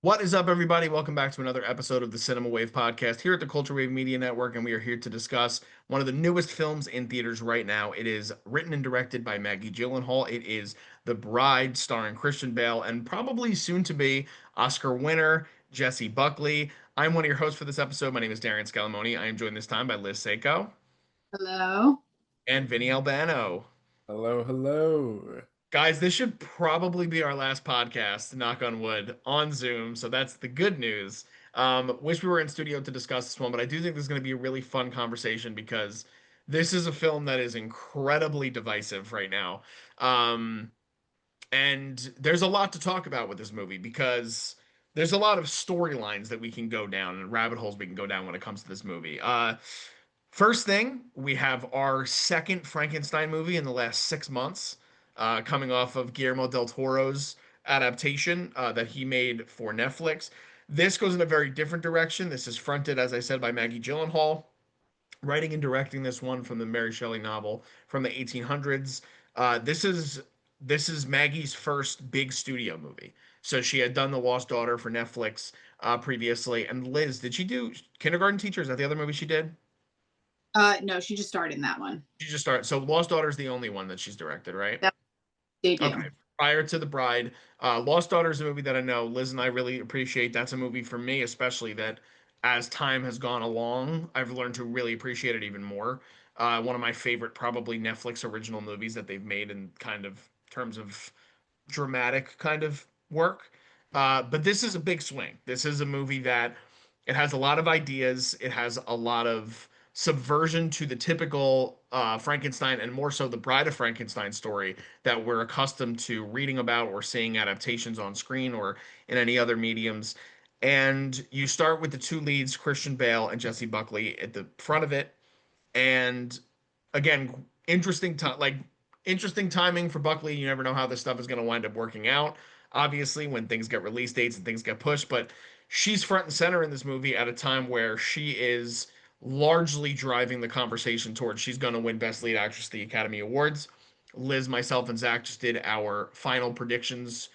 What is up, everybody? Welcome back to another episode of the Cinema Wave podcast here at the Culture Wave Media Network, and we are here to discuss one of the newest films in theaters right now. It is written and directed by Maggie Gyllenhaal. It is The Bride, starring Christian Bale and probably soon to be Oscar winner Jessie Buckley. I'm one of your hosts for this episode. My name is Darian Scalmoni. I am joined this time by Liz Seiko Hello. and Vinny Albano. Hello, hello. Guys, this should probably be our last podcast, knock on wood, on Zoom. So that's the good news. Wish we were in studio to discuss this one, but I do think this is going to be a really fun conversation because this is a film that is incredibly divisive right now. Um, and there's a lot to talk about with this movie because there's a lot of storylines that we can go down and rabbit holes we can go down when it comes to this movie. First thing, we have our second Frankenstein movie in the last 6 months, coming off of Guillermo del Toro's adaptation that he made for Netflix. This goes in a very different direction. This is fronted, as I said, by Maggie Gyllenhaal, writing and directing this one from the Mary Shelley novel from the 1800s. This is Maggie's first big studio movie. So she had done The Lost Daughter for Netflix previously. And Liz, did she do Kindergarten Teacher? Is that the other movie she did? No, she just starred in that one. She just started. So Lost Daughter is the only one that she's directed, right? That debut. Okay. Prior to The Bride, Lost Daughter is a movie that I know Liz and I really appreciate. That's a movie for me, especially that as time has gone along, I've learned to really appreciate it even more. One of my favorite, probably Netflix original movies that they've made in kind of terms of dramatic kind of work. But this is a big swing. This is a movie that it has a lot of ideas. It has a lot of subversion to the typical Frankenstein and more so the Bride of Frankenstein story that we're accustomed to reading about or seeing adaptations on screen or in any other mediums. And you start with the two leads, Christian Bale and Jessie Buckley, at the front of it. And again, interesting timing for Buckley. You never know how this stuff is going to wind up working out. Obviously, when things get release dates and things get pushed, but she's front and center in this movie at a time where she is largely driving the conversation towards she's going to win Best Lead Actress at the Academy Awards. Liz, myself, and Zach just did our final predictions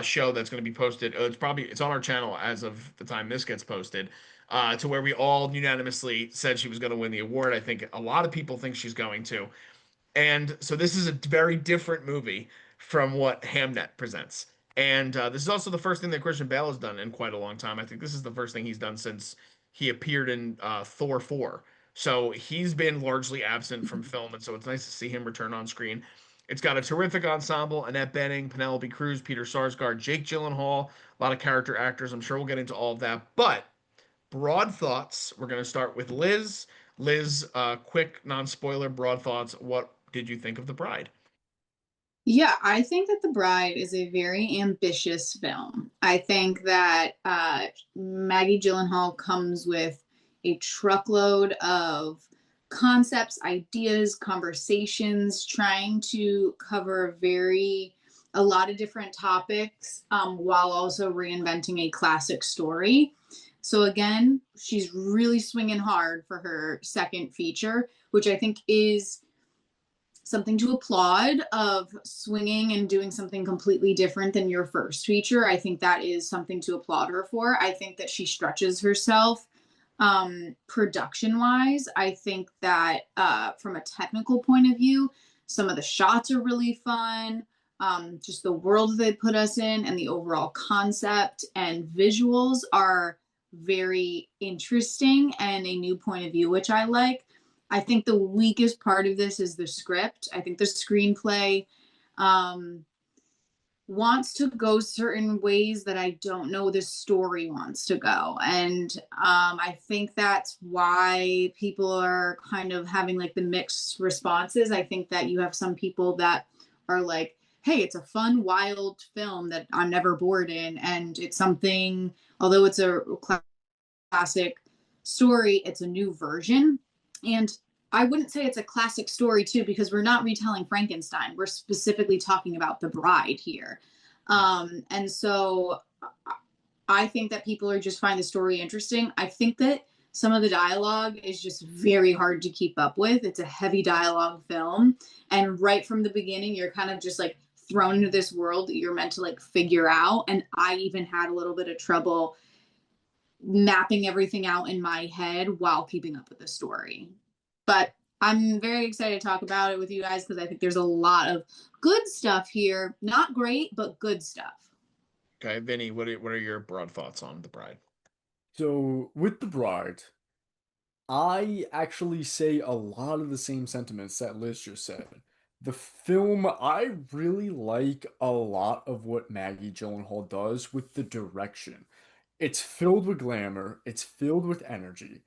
show that's going to be posted. It's on our channel as of the time this gets posted. To where we all unanimously said she was going to win the award. I think a lot of people think she's going to. And so this is a very different movie from what Hamnet presents. And this is also the first thing that Christian Bale has done in quite a long time. I think this is the first thing he's done since he appeared in Thor 4. So he's been largely absent from film, and so it's nice to see him return on screen. It's got a terrific ensemble: Annette Bening, Penelope Cruz, Peter Sarsgaard, Jake Gyllenhaal, a lot of character actors. I'm sure we'll get into all of that. But broad thoughts. We're going to start with Liz. Liz, quick, non-spoiler, broad thoughts. What did you think of The Bride? Yeah, I think that The Bride is a very ambitious film. I think that Maggie Gyllenhaal comes with a truckload of concepts, ideas, conversations, trying to cover a lot of different topics while also reinventing a classic story. So again, she's really swinging hard for her second feature, which I think is something to applaud, of swinging and doing something completely different than your first feature. I think that is something to applaud her for. I think that she stretches herself production wise. I think that from a technical point of view, some of the shots are really fun. Just the world they put us in and the overall concept and visuals are very interesting and a new point of view, which I like. I think the weakest part of this is the script. I think the screenplay wants to go certain ways that I don't know the story wants to go. And I think that's why people are kind of having like the mixed responses. I think that you have some people that are like, hey, it's a fun, wild film that I'm never bored in. And it's something, although it's a classic story, it's a new version. And I wouldn't say it's a classic story too, because we're not retelling Frankenstein. We're specifically talking about The Bride here. And so I think that people are just find the story interesting. I think that some of the dialogue is just very hard to keep up with. It's a heavy dialogue film. And right from the beginning, you're kind of just like thrown into this world that you're meant to like figure out. And I even had a little bit of trouble mapping everything out in my head while keeping up with the story. But I'm very excited to talk about it with you guys because I think there's a lot of good stuff here. Not great, but good stuff. Okay, Vinny, what are your broad thoughts on The Bride? So, with The Bride, I actually say a lot of the same sentiments that Liz just said. The film, I really like a lot of what Maggie Gyllenhaal does with the direction. It's filled with glamour, it's filled with energy.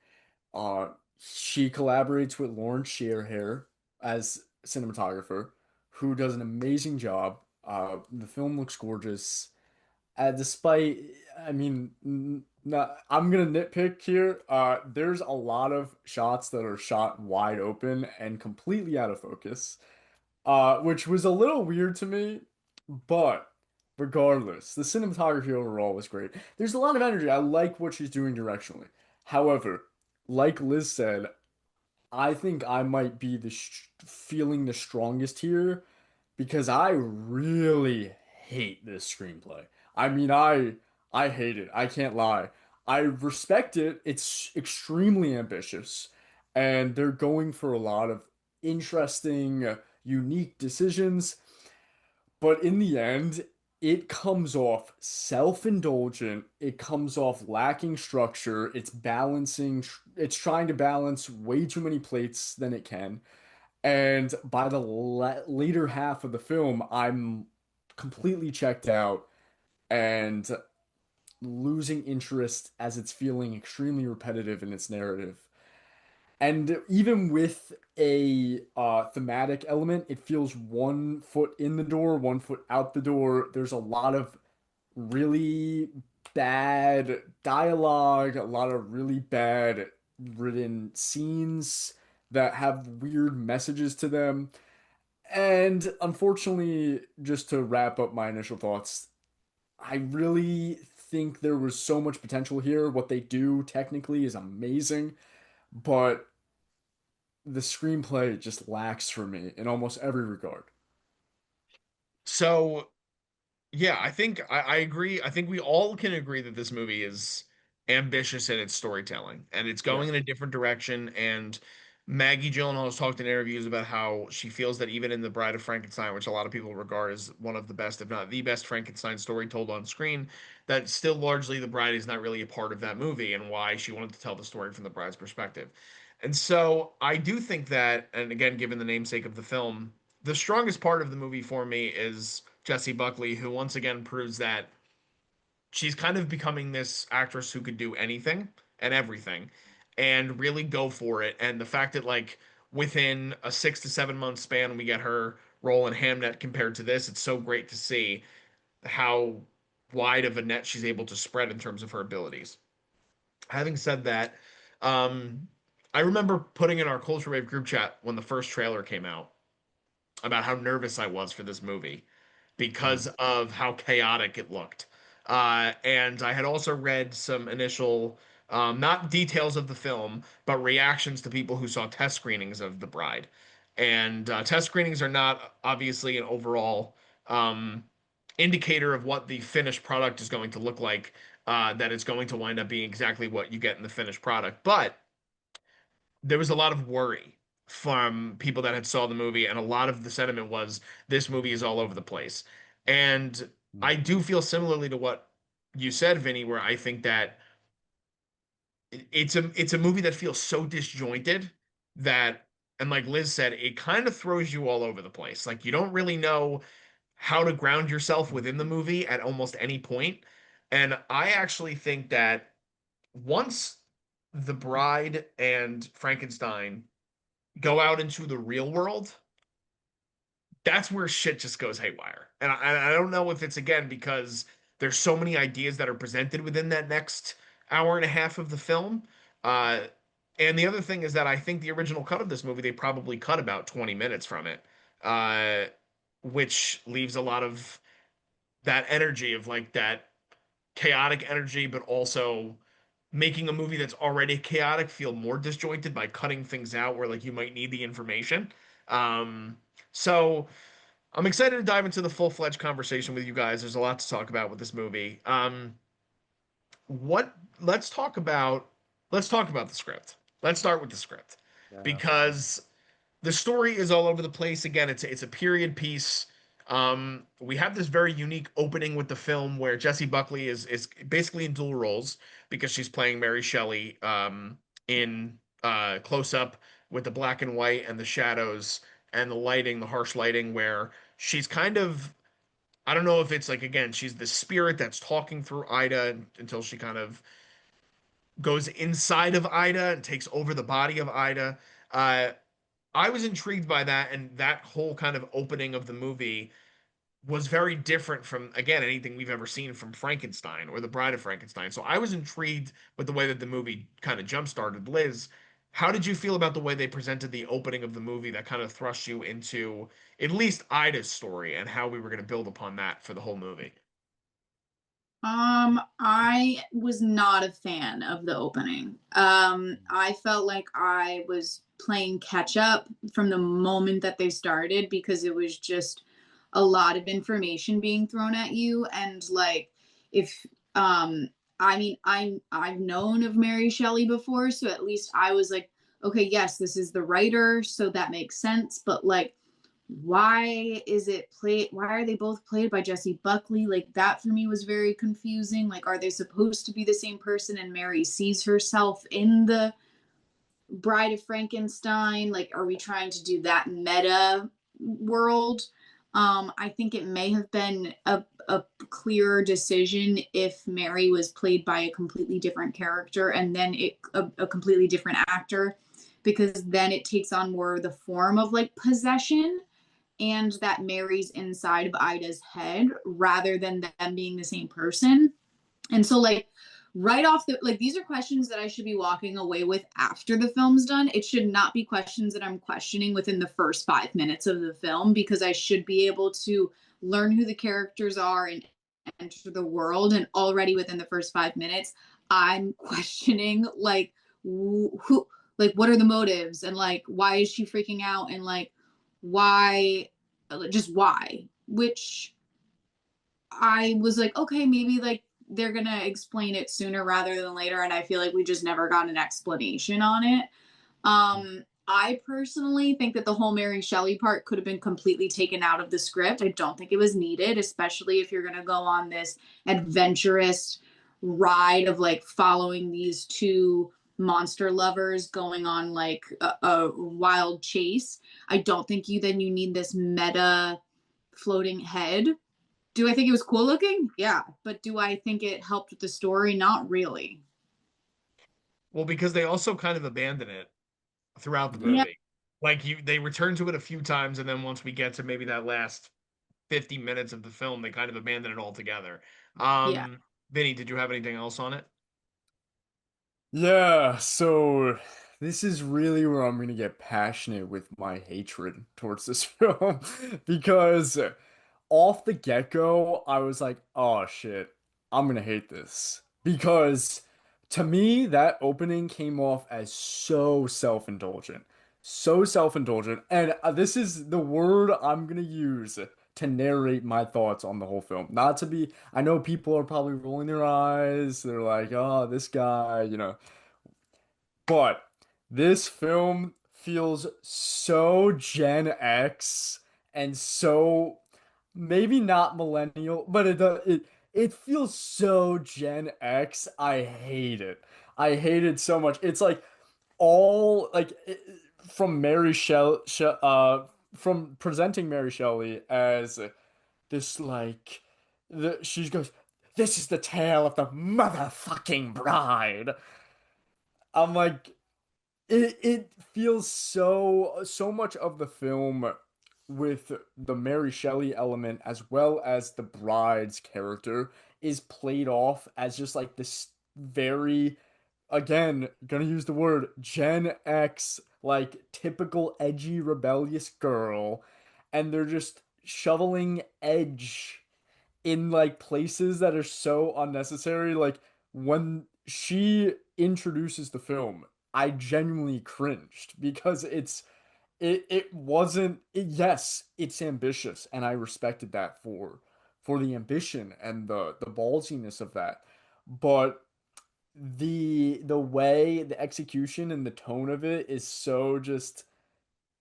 Uh, she collaborates with Lawrence Shearhair as cinematographer, who does an amazing job. The film looks gorgeous. Despite, I mean, not, I'm gonna nitpick here. There's a lot of shots that are shot wide open and completely out of focus, which was a little weird to me. But regardless, the cinematography overall was great. There's a lot of energy. I like what she's doing directionally. However, like Liz said, I think I might be feeling the strongest here because I really hate this screenplay. I mean, I hate it. I can't lie. I respect it. It's extremely ambitious, and they're going for a lot of interesting, unique decisions. But in the end, it comes off self-indulgent. It comes off lacking structure. It's trying to balance way too many plates than it can. And by the later half of the film, I'm completely checked out and losing interest as it's feeling extremely repetitive in its narrative. And even with a thematic element, it feels 1 foot in the door, 1 foot out the door. There's a lot of really bad dialogue, a lot of really bad written scenes that have weird messages to them. And unfortunately, just to wrap up my initial thoughts, I really think there was so much potential here. What they do technically is amazing, but the screenplay just lacks for me in almost every regard. So yeah, I agree. I think we all can agree that this movie is ambitious in its storytelling and it's Yeah. going in a different direction. And Maggie Gyllenhaal has talked in interviews about how she feels that even in The Bride of Frankenstein, which a lot of people regard as one of the best, if not the best Frankenstein story told on screen, that still largely The Bride is not really a part of that movie and why she wanted to tell the story from the bride's perspective. And so I do think that, and again, given the namesake of the film, the strongest part of the movie for me is Jessie Buckley, who once again proves that she's kind of becoming this actress who could do anything and everything and really go for it. And the fact that, like, within a 6 to 7 month span, we get her role in Hamnet compared to this, it's so great to see how wide of a net she's able to spread in terms of her abilities. Having said that, um, I remember putting in our Culture Wave group chat when the first trailer came out about how nervous I was for this movie because Mm. of how chaotic it looked. And I had also read some initial, not details of the film, but reactions to people who saw test screenings of The Bride. And test screenings are not obviously an overall indicator of what the finished product is going to look like, that it's going to wind up being exactly what you get in the finished product. But there was a lot of worry from people that had saw the movie, and a lot of the sentiment was this movie is all over the place. And I do feel similarly to what you said, Vinny, where I think that it's a movie that feels so disjointed that, and like Liz said, it kind of throws you all over the place. Like you don't really know how to ground yourself within the movie at almost any point. And I actually think that once The Bride and Frankenstein go out into the real world, that's where shit just goes haywire. And I don't know if it's again because there's so many ideas that are presented within that next hour and a half of the film. Uh, and the other thing is that I think the original cut of this movie, they probably cut about 20 minutes from it, uh, which leaves a lot of that energy of like that chaotic energy, but also making a movie that's already chaotic feel more disjointed by cutting things out where like you might need the information. Um, so I'm excited to dive into the full-fledged conversation with you guys. There's a lot to talk about with this movie. What let's talk about the script. Let's start with the script Yeah. because the story is all over the place. Again, it's a period piece. We have this very unique opening with the film where Jessie Buckley is basically in dual roles because she's playing Mary Shelley in close up with the black and white and the shadows and the lighting, the harsh lighting, where she's kind of, I don't know if it's like, again, she's the spirit that's talking through Ida until she kind of goes inside of Ida and takes over the body of Ida. Uh, I was intrigued by that, and that whole kind of opening of the movie was very different from, again, anything we've ever seen from Frankenstein or The Bride of Frankenstein. So I was intrigued with the way that the movie kind of jump started. Liz, how did you feel about the way they presented the opening of the movie that kind of thrust you into at least Ida's story and how we were going to build upon that for the whole movie? I was not a fan of the opening. I felt like I was playing catch up from the moment that they started because it was just a lot of information being thrown at you. And like, if, I mean, I've known of Mary Shelley before, so at least I was like, okay, yes, this is the writer, so that makes sense. But like, why are they both played by Jessie Buckley? Like that for me was very confusing. Like, are they supposed to be the same person and Mary sees herself in the Bride of Frankenstein? Like, are we trying to do that meta world? I think it may have been a clearer decision if Mary was played by a completely different character and then a completely different actor, because then it takes on more the form of like possession and that Mary's inside of Ida's head rather than them being the same person. And so like right off the like these are questions that I should be walking away with after the film's done. It should not be questions that I'm questioning within the first 5 minutes of the film, because I should be able to learn who the characters are and enter the world. And already within the first 5 minutes, I'm questioning like who like what are the motives and like why is she freaking out and like why just why, which I was like, okay, maybe like they're gonna explain it sooner rather than later, and I feel like we just never got an explanation on it. I personally think that the whole Mary Shelley part could have been completely taken out of the script. I don't think it was needed, especially if you're gonna go on this adventurous ride of like following these two monster lovers going on like a wild chase. I don't think you need this meta floating head. Do I think it was cool looking? Yeah. But do I think it helped with the story? Not really. Well, because they also kind of abandon it throughout the Yeah. movie. Like they return to it a few times, and then once we get to maybe that last 50 minutes of the film, they kind of abandon it altogether. Yeah. Vinny, did you have anything else on it? Yeah, so this is really where I'm gonna get passionate with my hatred towards this film because off the get-go, I was like, oh shit, I'm gonna hate this. Because to me, that opening came off as so self-indulgent. So self-indulgent. And this is the word I'm gonna use to narrate my thoughts on the whole film. Not to be, I know people are probably rolling their eyes. They're like, oh, this guy, But this film feels so Gen X and so maybe not millennial, but it feels so Gen X. I hate it. I hate it so much. It's like all like from Mary from presenting Mary Shelley as this like she goes, this is the tale of the motherfucking bride. I'm like, it feels so much of the film with the Mary Shelley element as well as the bride's character is played off as just like this very, again, gonna use the word Gen X, like typical edgy rebellious girl, and they're just shoveling edge in like places that are so unnecessary. Like when she introduces the film, I genuinely cringed because it wasn't yes, it's ambitious, and I respected that for the ambition and the ballsiness of that. But the way the execution and the tone of it is so just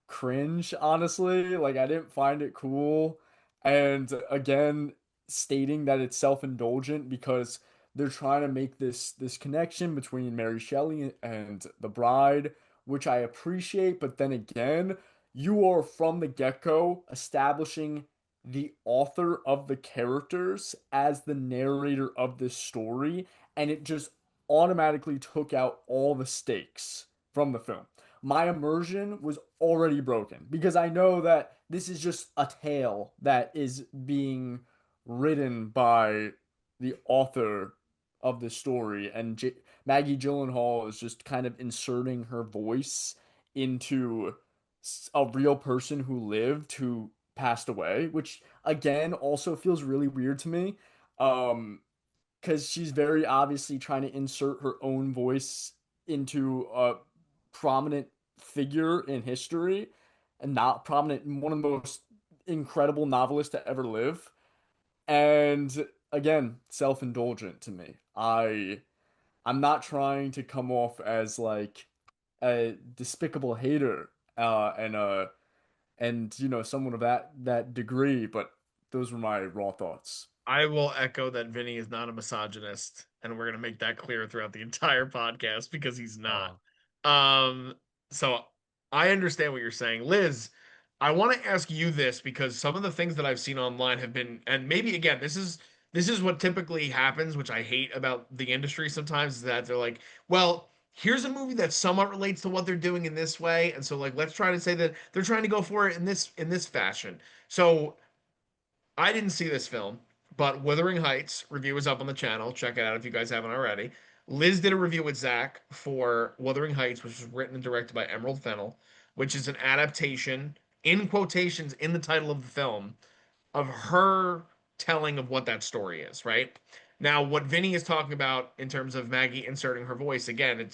cringe, honestly. Like I didn't find it cool. And again, stating that it's self-indulgent because they're trying to make this connection between Mary Shelley and the bride, which I appreciate, but then again, you are from the get-go establishing the author of the characters as the narrator of this story, and it just automatically took out all the stakes from the film. My immersion was already broken because I know that this is just a tale that is being written by the author of the story, and Maggie Gyllenhaal is just kind of inserting her voice into a real person who lived, who passed away, which again also feels really weird to me. Um, because she's very obviously trying to insert her own voice into a prominent figure in history and not prominent, one of the most incredible novelists to ever live. And again, self-indulgent to me. I'm not trying to come off as like a despicable hater and someone of that degree, but those were my raw thoughts. I will echo that Vinny is not a misogynist, and we're gonna make that clear throughout the entire podcast because he's not. Uh, Um, so I understand what you're saying. Liz, I want to ask you this because some of the things that I've seen online have been, and maybe again, this is what typically happens, which I hate about the industry sometimes, is that they're like, well, here's a movie that somewhat relates to what they're doing in this way, and so like let's try to say that they're trying to go for it in this fashion. So I didn't see this film, but Wuthering Heights review is up on the channel. Check it out if you guys haven't already. Liz did a review with Zach for Wuthering Heights, which was written and directed by Emerald Fennell, which is an adaptation, in quotations, in the title of the film, of her telling of what that story is, right? Now, what Vinny is talking about in terms of Maggie inserting her voice, again,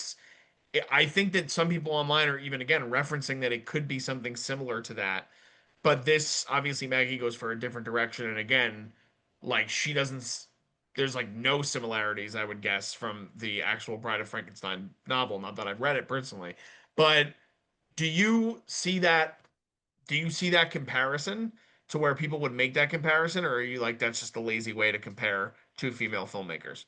I think that some people online are even, again, referencing that it could be something similar to that, but this obviously Maggie goes for a different direction, and again, like she doesn't. There's like no similarities, I would guess, from the actual Bride of Frankenstein novel. Not that I've read it personally, but do you see that? Do you see that comparison to where people would make that comparison, or are you like that's just a lazy way to compare two female filmmakers?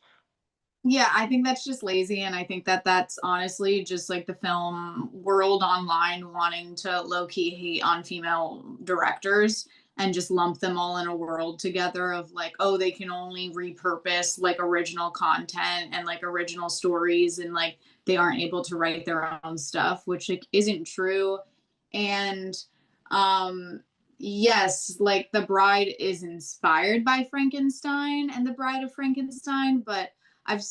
Yeah, I think that's just lazy. And I think that that's honestly just like the film world online wanting to low key hate on female directors and just lump them all in a world together of like, oh, they can only repurpose like original content and like original stories and like they aren't able to write their own stuff, which like isn't true. And um yes, like The Bride is inspired by Frankenstein and The Bride of Frankenstein, but I've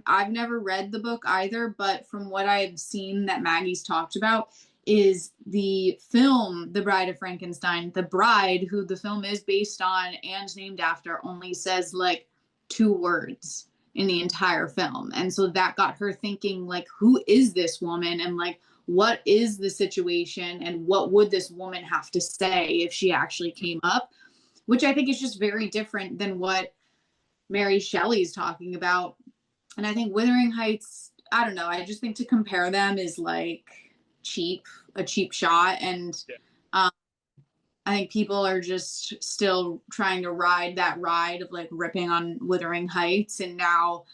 I've never read the book either, but from what I've seen that Maggie's talked about is the film The Bride of Frankenstein. The bride, who the film is based on and named after, only says like two words in the entire film. And so that got her thinking like who is this woman and like what is the situation and what would this woman have to say if she actually came up, which I think is just very different than what Mary Shelley's talking about. And I think Wuthering Heights, I don't know, I just think to compare them is like cheap, a cheap shot. And Yeah. um, I think people are just still trying to ride that ride of like ripping on Wuthering Heights. And now,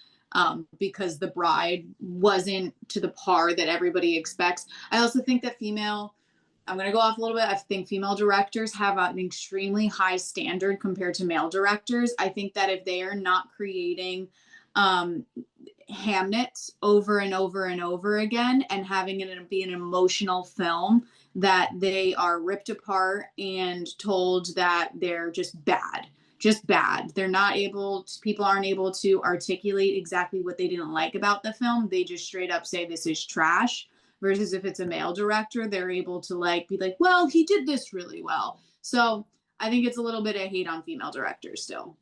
because The Bride wasn't to the par that everybody expects, I also think that I'm going to go off a little bit. I think female directors have an extremely high standard compared to male directors. I think that if they are not creating um, Hamnet over and over and over again and having it be an emotional film, that they are ripped apart and told that they're just bad. They're not able to, people aren't able to articulate exactly what they didn't like about the film. They just straight up say this is trash. Versus if it's a male director, they're able to like be like, well, he did this really well. So I think it's a little bit of hate on female directors still.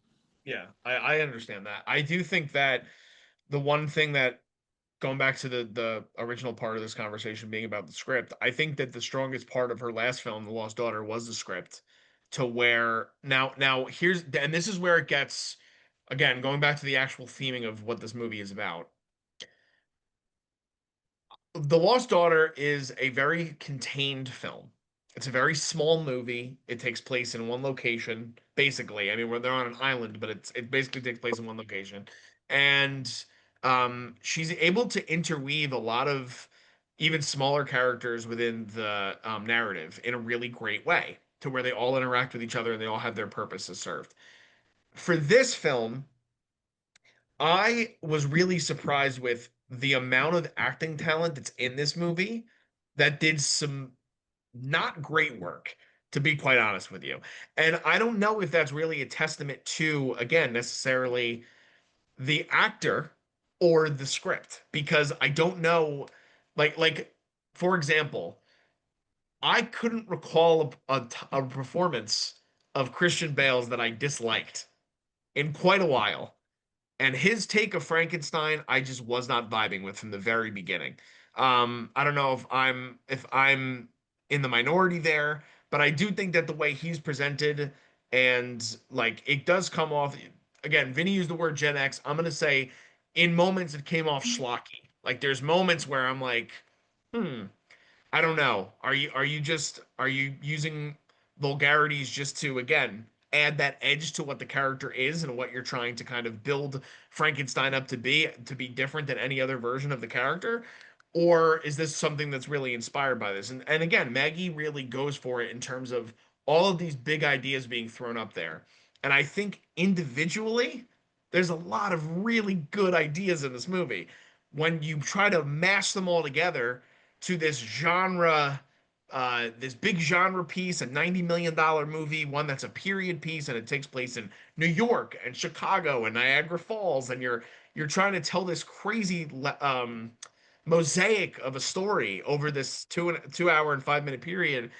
Yeah, I understand that. I do think that the one thing that going back to the original part of this conversation being about the script, I think that the strongest part of her last film, The Lost Daughter, was the script. To where now here's and this is where it gets again going back to the actual theming of what this movie is about. The Lost Daughter is a very contained film. It's a very small movie. It takes place in one location, basically. I mean, where they're on an island, but it basically takes place in one location. And she's able to interweave a lot of even smaller characters within the narrative in a really great way, to where they all interact with each other and they all have their purposes served. For this film, I was really surprised with the amount of acting talent that's in this movie that did some not great work, to be quite honest with you. And I don't know if that's really a testament to, again, necessarily the actor or the script, because I don't know, like for example, I couldn't recall a performance of Christian Bale's that I disliked in quite a while. And his take of Frankenstein, I just was not vibing with from the very beginning. I don't know if I'm in the minority there, but I do think that the way he's presented and like it does come off again, Vinny used the word Gen X. I'm gonna say in moments it came off schlocky. Like there's moments where I'm like, hmm, I don't know. Are you using vulgarities just to again add that edge to what the character is and what you're trying to kind of build Frankenstein up to be different than any other version of the character? Or is this something that's really inspired by this? And again, Maggie really goes for it in terms of all of these big ideas being thrown up there. And I think individually, there's a lot of really good ideas in this movie. When you try to mash them all together to this genre, this big genre piece, a $90 million movie, one that's a period piece, and it takes place in New York and Chicago and Niagara Falls, and you're trying to tell this crazy mosaic of a story over this 2 hour and 5 minute period.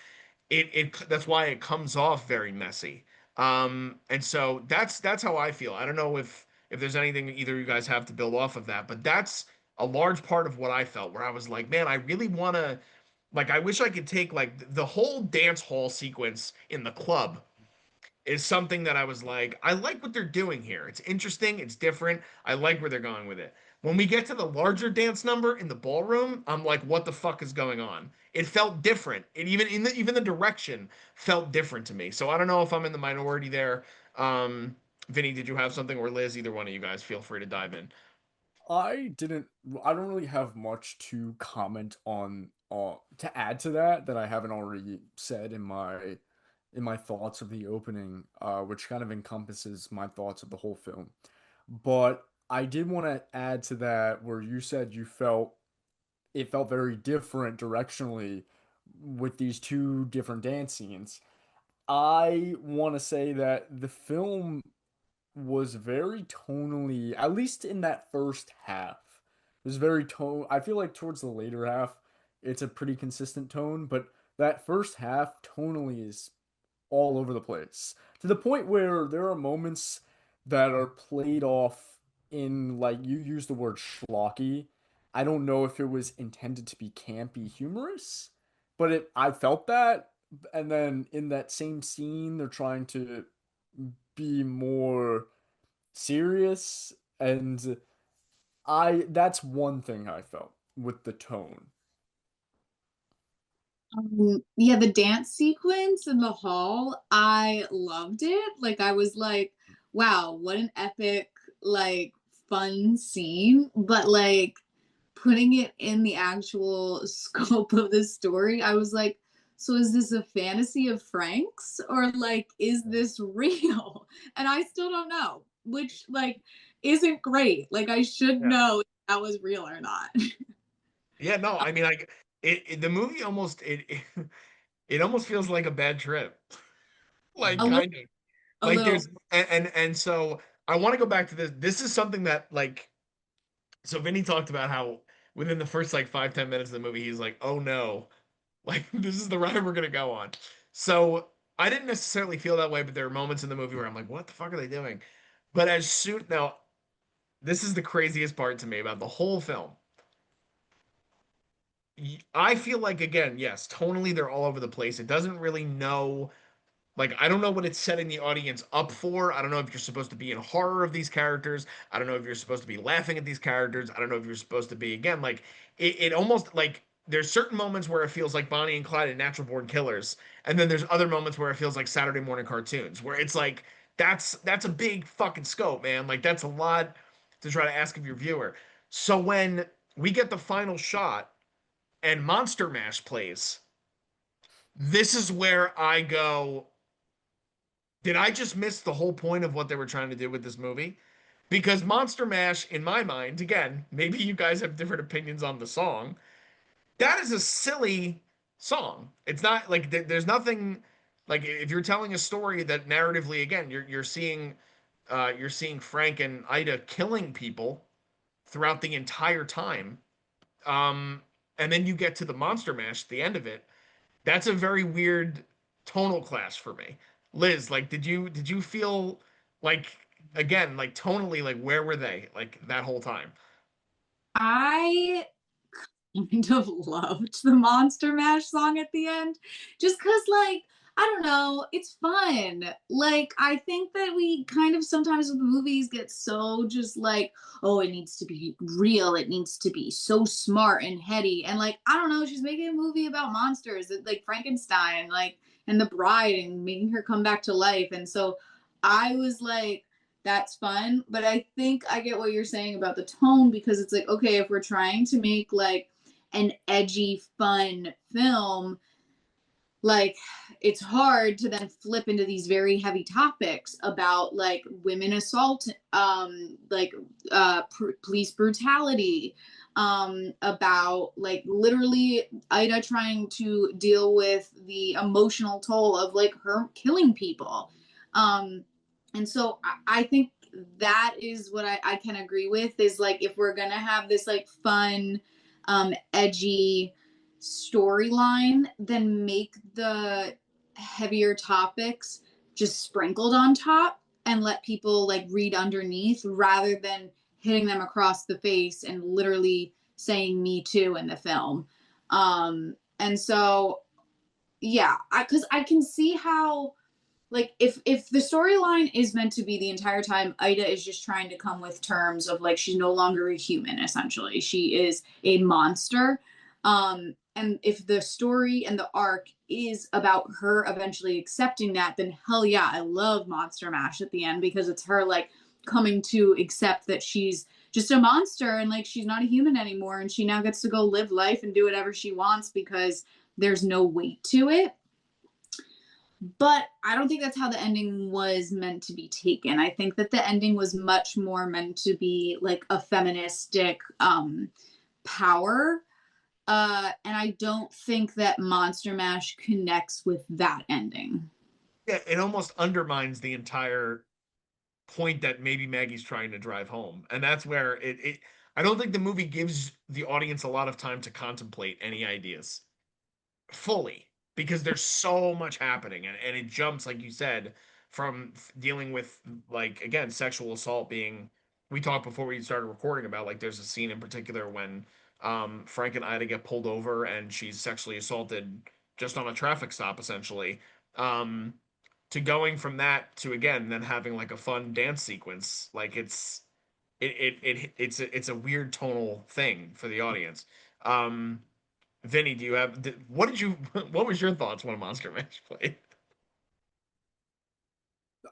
It that's why it comes off very messy. And so that's how I feel. I don't know if there's anything either of you guys have to build off of that, but that's a large part of what I felt where I was like, man, I really want to like I wish I could take like the whole dance hall sequence in the club is something that I was like, I like what they're doing here. It's interesting, it's different. I like where they're going with it. When we get to the larger dance number in the ballroom, I'm like, what the fuck is going on? It felt different. It even the direction felt different to me. So I don't know if I'm in the minority there. Vinny, did you have something or Liz? Either one of you guys, feel free to dive in. I didn't. I don't really have much to comment on to add to that I haven't already said in my thoughts of the opening, which kind of encompasses my thoughts of the whole film. But I did want to add to that where you said you felt it felt very different directionally with these two different dance scenes. I want to say that the film was very tonally, at least in that first half. It was very tone. I feel like towards the later half, it's a pretty consistent tone, but that first half tonally is all over the place to the point where there are moments that are played off in like you use the word schlocky. I don't know if it was intended to be campy humorous, but it I felt that. And then in that same scene, they're trying to be more serious, and I that's one thing I felt with the tone. Yeah, the dance sequence in the hall, I loved it. Like I was like, wow, what an epic, like fun scene. But like putting it in the actual scope of the story, I was like, so is this a fantasy of Frank's or like is this real? And I still don't know, which like isn't great. Like I should Yeah. know if that was real or not. Yeah, no, I mean like the movie almost it almost feels like a bad trip. Like A little, kind of. a Like little. there's and so I want to go back to this. This is something that like so Vinny talked about how within the first like 5-10 minutes of the movie he's like, oh no, like this is the ride we're gonna go on. So I didn't necessarily feel that way, but there are moments in the movie where I'm like, what the fuck are they doing? But as soon now, this is the craziest part to me about the whole film. I feel like, again, yes, tonally they're all over the place. It doesn't really know, like, I don't know what it's setting the audience up for. I don't know if you're supposed to be in horror of these characters. I don't know if you're supposed to be laughing at these characters. I don't know if you're supposed to be, again, like, it almost, like, there's certain moments where it feels like Bonnie and Clyde and Natural Born Killers, and then there's other moments where it feels like Saturday morning cartoons, where it's like, that's a big fucking scope, man. Like, that's a lot to try to ask of your viewer. So when we get the final shot and Monster Mash plays, this is where I go, did I just miss the whole point of what they were trying to do with this movie? Because Monster Mash, in my mind, again, maybe you guys have different opinions on the song. That is a silly song. It's not like there's nothing like if you're telling a story that narratively, again, you're seeing Frank and Ida killing people throughout the entire time. Um, and then you get to the Monster Mash at the end of it. That's a very weird tonal clash for me. Liz, like, did you feel like, again, like tonally, like where were they like that whole time? I kind of loved the Monster Mash song at the end. Just because, like, I don't know, it's fun. Like, I think that we kind of sometimes with movies get so just like, oh, it needs to be real. It needs to be so smart and heady. And, like, I don't know, she's making a movie about monsters, like Frankenstein, like, and the bride and making her come back to life. And so I was like, that's fun. But I think I get what you're saying about the tone because it's like, okay, if we're trying to make like an edgy, fun film, like it's hard to then flip into these very heavy topics about like women assault, like police brutality, about like literally Ida trying to deal with the emotional toll of like her killing people. Um, and so I think that is what I can agree with is like if we're gonna have this like fun, edgy storyline, then make the heavier topics just sprinkled on top and let people like read underneath rather than hitting them across the face and literally saying me too in the film. And so yeah, because I can see how like if the storyline is meant to be the entire time Ida is just trying to come with terms of like she's no longer a human, essentially she is a monster. And if the story and the arc is about her eventually accepting that, then hell yeah, I love Monster Mash at the end because it's her like coming to accept that she's just a monster and like she's not a human anymore and she now gets to go live life and do whatever she wants because there's no weight to it. But I don't think that's how the ending was meant to be taken. I think that the ending was much more meant to be like a feministic power. And I don't think that Monster Mash connects with that ending. Yeah, it almost undermines the entire point that maybe Maggie's trying to drive home. And that's where it I don't think the movie gives the audience a lot of time to contemplate any ideas fully because there's so much happening and it jumps like you said from dealing with like again sexual assault being we talked before we started recording about like there's a scene in particular when Frank and Ida get pulled over and she's sexually assaulted just on a traffic stop essentially um to going from that to again then having like a fun dance sequence like it's a weird tonal thing for the audience. Vinny, do you have what did you what was your thoughts when Monster Mash played?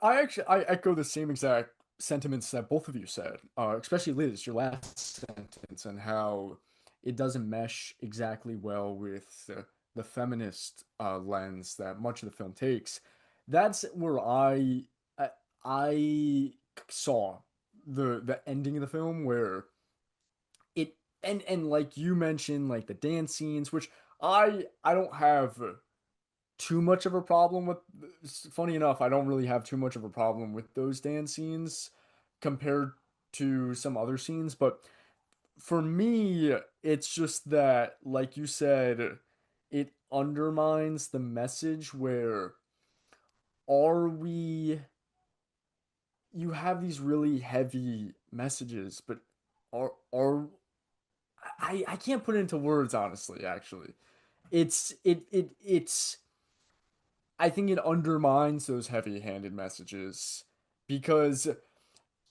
I echo the same exact sentiments that both of you said, especially Liz, your last sentence, and how it doesn't mesh exactly well with the feminist lens that much of the film takes. That's where I, I saw the ending of the film where it and like you mentioned, like the dance scenes, which I don't have too much of a problem with. Funny enough, I don't really have too much of a problem with those dance scenes compared to some other scenes, but for me, it's just that, like you said, it undermines the message where are we you have these really heavy messages, but are I can't put it into words honestly, actually. It's I think it undermines those heavy-handed messages because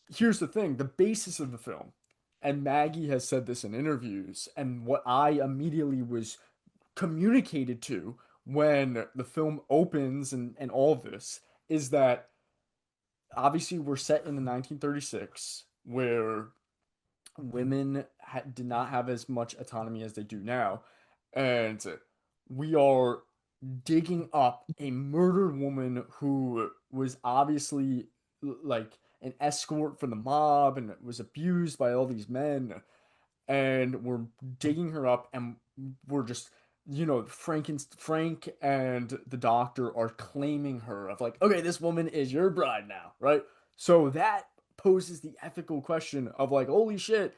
here's the thing, the basis of the film, and Maggie has said this in interviews, and what I immediately was communicated to when the film opens and all of this is that obviously we're set in the 1936 where women did not have as much autonomy as they do now, and we are digging up a murdered woman who was obviously like an escort for the mob and was abused by all these men, and we're digging her up, and we're just, Frank and the doctor are claiming her of like, okay, this woman is your bride now, right? So that poses the ethical question of like, holy shit,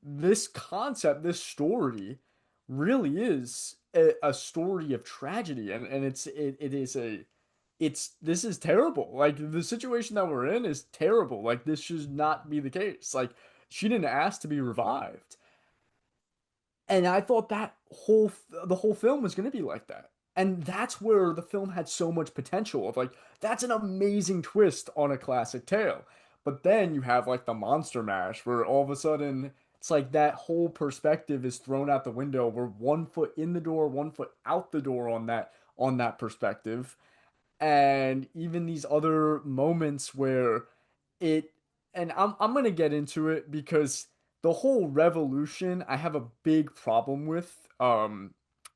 this concept, this story really is a story of tragedy, and it is a it's this is terrible. Like the situation that we're in is terrible. Like this should not be the case. Like she didn't ask to be revived. And I thought the whole film was going to be like that. And that's where the film had so much potential of like that's an amazing twist on a classic tale. But then you have like the monster mash where all of a sudden it's like that whole perspective is thrown out the window. We're 1 foot in the door, 1 foot out the door on that perspective. And even these other moments where it and I'm gonna get into it because the whole revolution I have a big problem with,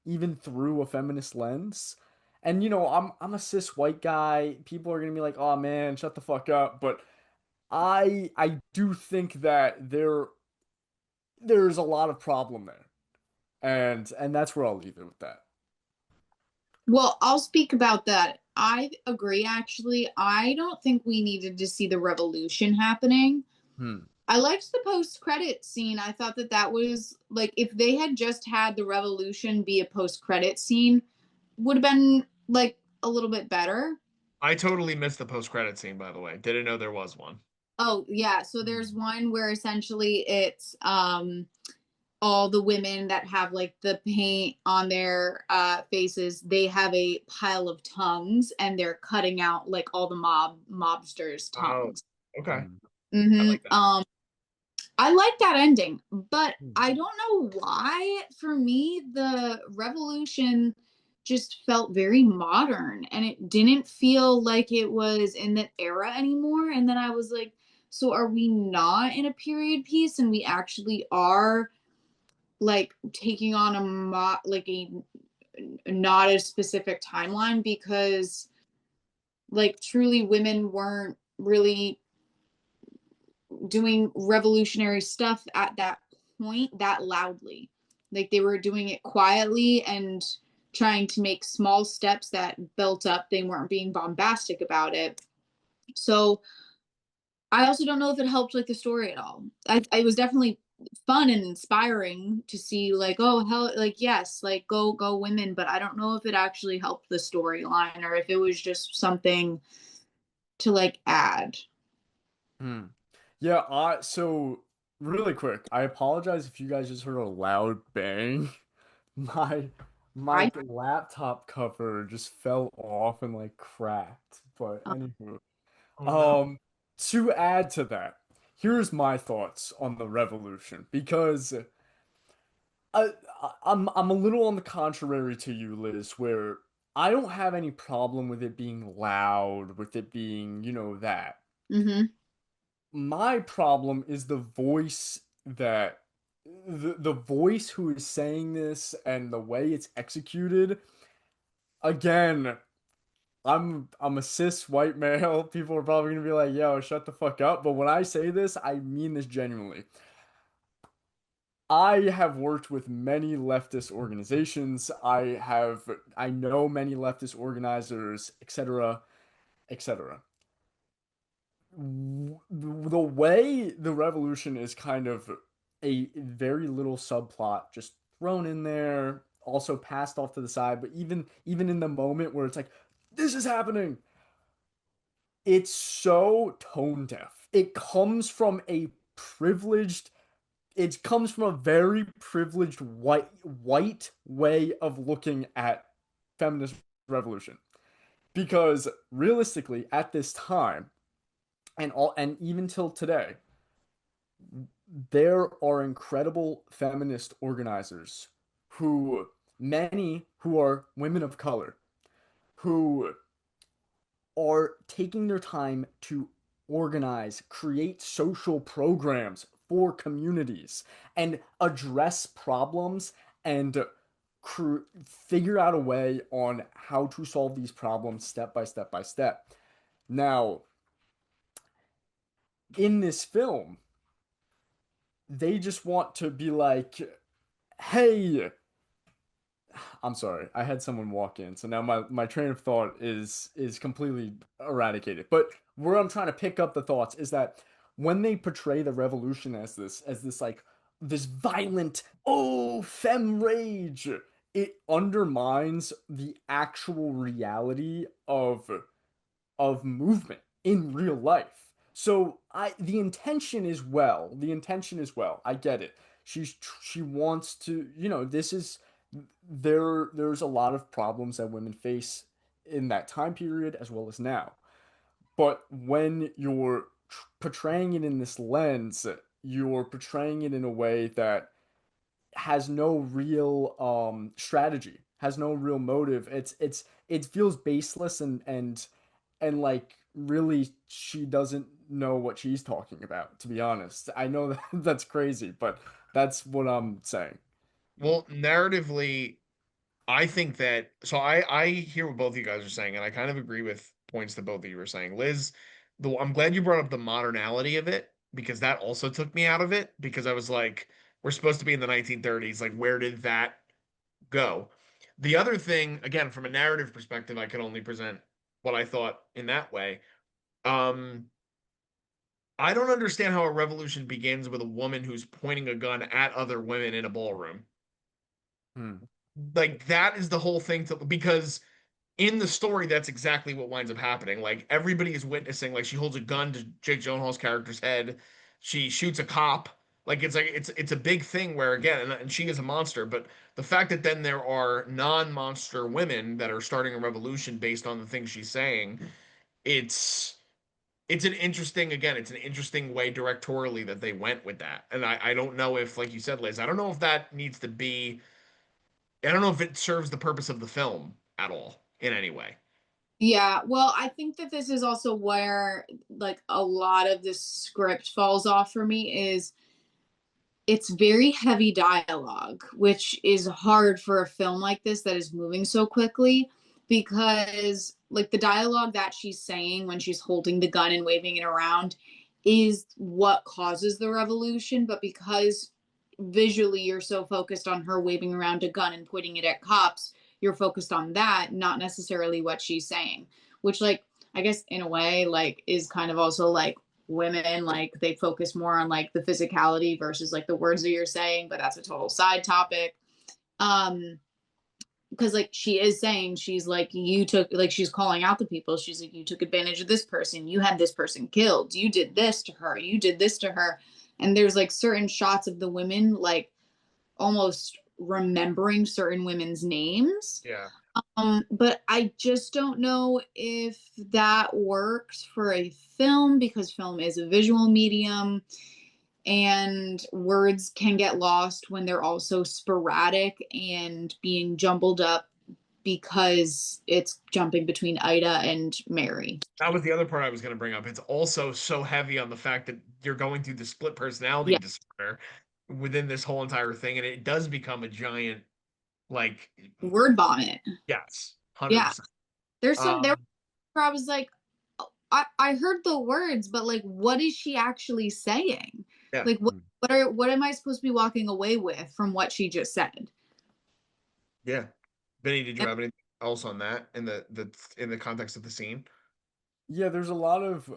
even through a feminist lens. And I'm a cis white guy. People are gonna be like, oh man, shut the fuck up. But I do think that there's a lot of problem there. And that's where I'll leave it with that. Well, I'll speak about that. I agree, actually. I don't think we needed to see the revolution happening. Hmm. I liked the post-credit scene. I thought that that was like if they had just had the revolution be a post-credit scene, would have been like a little bit better. I totally missed the post-credit scene, by the way. Didn't know there was one. Oh, yeah. So there's one where essentially it's all the women that have like the paint on their faces, they have a pile of tongues and they're cutting out like all the mobsters' Oh, tongues. okay. Hmm. I Mm-hmm. like that. I like that ending, but Hmm. I don't know why. For me, the revolution just felt very modern and it didn't feel like it was in that era anymore. And then I was like, so are we not in a period piece and we actually are like taking on like a not a specific timeline because like truly women weren't really doing revolutionary stuff at that point that loudly. Like they were doing it quietly and trying to make small steps that built up. They weren't being bombastic about it. So I also don't know if it helped like the story at all. I was definitely fun and inspiring to see like, oh hell, like yes, like go women, but I don't know if it actually helped the storyline or if it was just something to like add. Hmm. Yeah, so really quick, I apologize if you guys just heard a loud bang. My I my laptop cover just fell off and like cracked. But anywho, Oh no. um, to add to that, here's my thoughts on the revolution because I'm a little on the contrary to you, Liz, where I don't have any problem with it being loud, with it being, that. mm-hmm. My problem is the voice who is saying this and the way it's executed. Again, I'm a cis white male. People are probably gonna be like, yo, shut the fuck up. But when I say this, I mean this genuinely. I have worked with many leftist organizations. I know many leftist organizers, etc., etc. The way the revolution is kind of a very little subplot just thrown in there, also passed off to the side, but even in the moment where it's like this is happening, it's so tone deaf. It comes from a privileged it comes from a very privileged white way of looking at feminist revolution. Because realistically, at this time, and even till today, there are incredible feminist organizers who many who are women of color who are taking their time to organize, create social programs for communities and address problems and figure out a way on how to solve these problems step by step by step. Now, in this film, they just want to be like, hey, I'm sorry, I had someone walk in, so now my train of thought is completely eradicated. But where I'm trying to pick up the thoughts is that when they portray the revolution as this like this violent femme rage, it undermines the actual reality of movement in real life. So the intention is well. The intention is well. I get it. She wants to, this is there's a lot of problems that women face in that time period as well as now. But when you're portraying it in this lens, you're portraying it in a way that has no real strategy, has no real motive. It feels baseless and like really she doesn't know what she's talking about, to be honest. I know that that's crazy, but that's what I'm saying. Well, narratively, I think that so I hear what both of you guys are saying, and I kind of agree with points that both of you were saying. Liz, I'm glad you brought up the modernality of it because that also took me out of it because I was like, we're supposed to be in the 1930s. Like, where did that go? The other thing, again, from a narrative perspective, I could only present what I thought in that way. Um, I don't understand how a revolution begins with a woman who's pointing a gun at other women in a ballroom. Hmm. Like that is the whole thing because in the story, that's exactly what winds up happening. Like everybody is witnessing, like she holds a gun to Jake Gyllenhaal's character's head, she shoots a cop. Like it's a big thing where again, and she is a monster, but the fact that then there are non-monster women that are starting a revolution based on the things she's saying, it's it's an interesting again, it's an interesting way directorially that they went with that. And I don't know if, like you said, Liz, I don't know if that needs to be I don't know if it serves the purpose of the film at all in any way. Yeah, well, I think that this is also where like a lot of this script falls off for me is it's very heavy dialogue, which is hard for a film like this that is moving so quickly because like the dialogue that she's saying when she's holding the gun and waving it around is what causes the revolution, but because visually you're so focused on her waving around a gun and pointing it at cops, you're focused on that, not necessarily what she's saying, which like I guess in a way like is kind of also like women like they focus more on like the physicality versus like the words that you're saying, but that's a total side topic. um because like she is saying she's like you took like she's calling out the people, she's like you took advantage of this person, you had this person killed, you did this to her, you did this to her. And there's like certain shots of the women like almost remembering certain women's names. Yeah. But I just don't know if that works for a film because film is a visual medium and words can get lost when they're also sporadic and being jumbled up because it's jumping between Ida and Mary. That was the other part I was going to bring up. It's also so heavy on the fact that you're going through the split personality Yeah, disorder within this whole entire thing, and it does become a giant, like, word vomit. yes, Yeah, 100%. there's some there Um, where I was like, oh, I heard the words, but like, what is she actually saying? yeah, Like, what am I supposed to be walking away with from what she just said? yeah. Vinny, did you have anything else on that in the context of the scene? Yeah, there's a lot of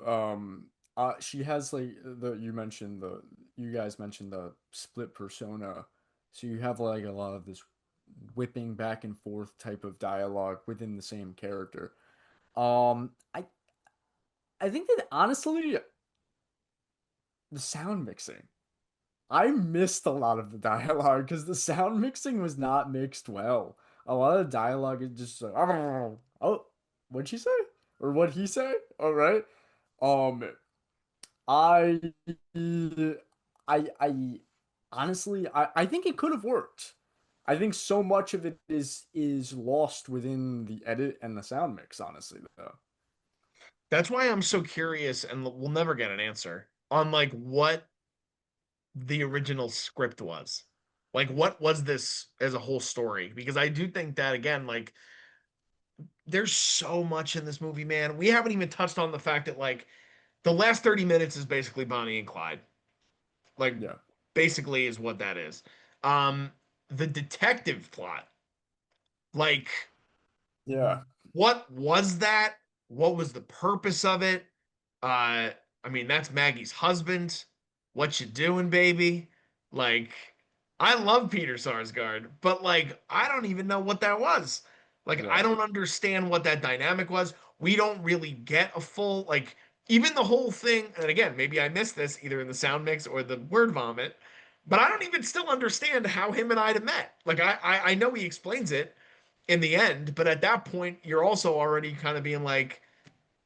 she has like the you guys mentioned the split persona. So you have like a lot of this whipping back and forth type of dialogue within the same character. I think that honestly the sound mixing I missed a lot of the dialogue because the sound mixing was not mixed well. A lot of the dialogue is just like, oh, what'd she say? Or what'd he say? All right. Um, I, I honestly, I think it could have worked. I think so much of it is lost within the edit and the sound mix, honestly, though. That's why I'm so curious, and we'll never get an answer on like what the original script was. Like, what was this as a whole story? Because I do think that, again, like, there's so much in this movie, man. We haven't even touched on the fact that, like, the last 30 minutes is basically Bonnie and Clyde. Like, Yeah. basically, is what that is. Um, the detective plot, like, Yeah. what was that? What was the purpose of it? I mean, that's Maggie's husband. What you doing, baby? Like, I love Peter Sarsgaard, but like, I don't even know what that was. Like, I Yeah. don't understand what that dynamic was. We don't really get a full, like, even the whole thing. And again, maybe I missed this either in the sound mix or the word vomit, but I don't even still understand how him and Ida met. Like, I know he explains it in the end, but at that point, you're also already kind of being like,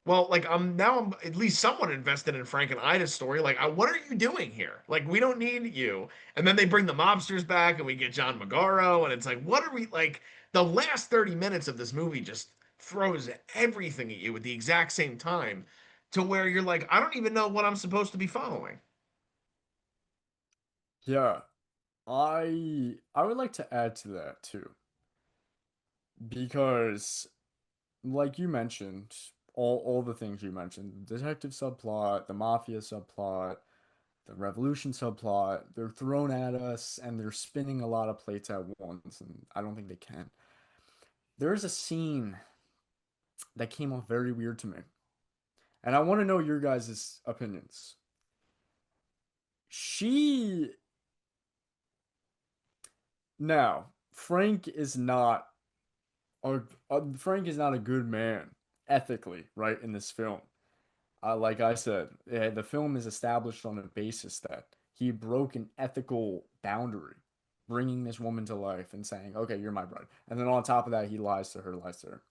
well, like I'm at least somewhat invested in Frank and Ida's story. Like, what are you doing here? Like, we don't need you. And then they bring the mobsters back, and we get John Magaro, and it's like, what are we like? The last 30 minutes of this movie just throws everything at you at the exact same time, to where you're like, I don't even know what I'm supposed to be following. Yeah. I would like to add to that too, because like you mentioned, all the things you mentioned, the detective subplot, the mafia subplot, the revolution subplot, they're thrown at us and they're spinning a lot of plates at once, and I don't think they can. There's a scene that came off very weird to me, and I want to know your guys' opinions. She now Frank is not Frank is not a good man ethically, right, in this film. Like I said, the film is established on a basis that he broke an ethical boundary, bringing this woman to life and saying, "Okay, you're my bride." And then on top of that, he lies to her.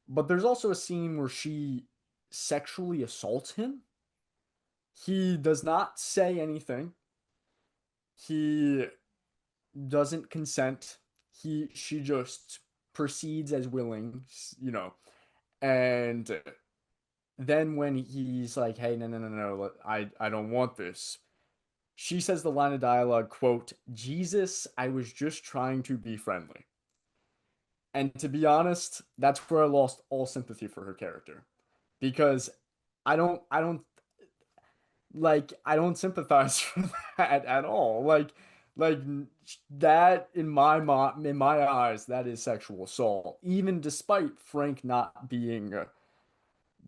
But there's also a scene where she sexually assaults him. He does not say anything. He doesn't consent. She just proceeds as willing, you know. And then when he's like, "Hey, no, no, no, no, I don't want this," she says the line of dialogue, quote, "Jesus, I was just trying to be friendly." And to be honest, that's where I lost all sympathy for her character. Because I don't I don't sympathize for that at all. Like that in my eyes, that is sexual assault, even despite Frank not being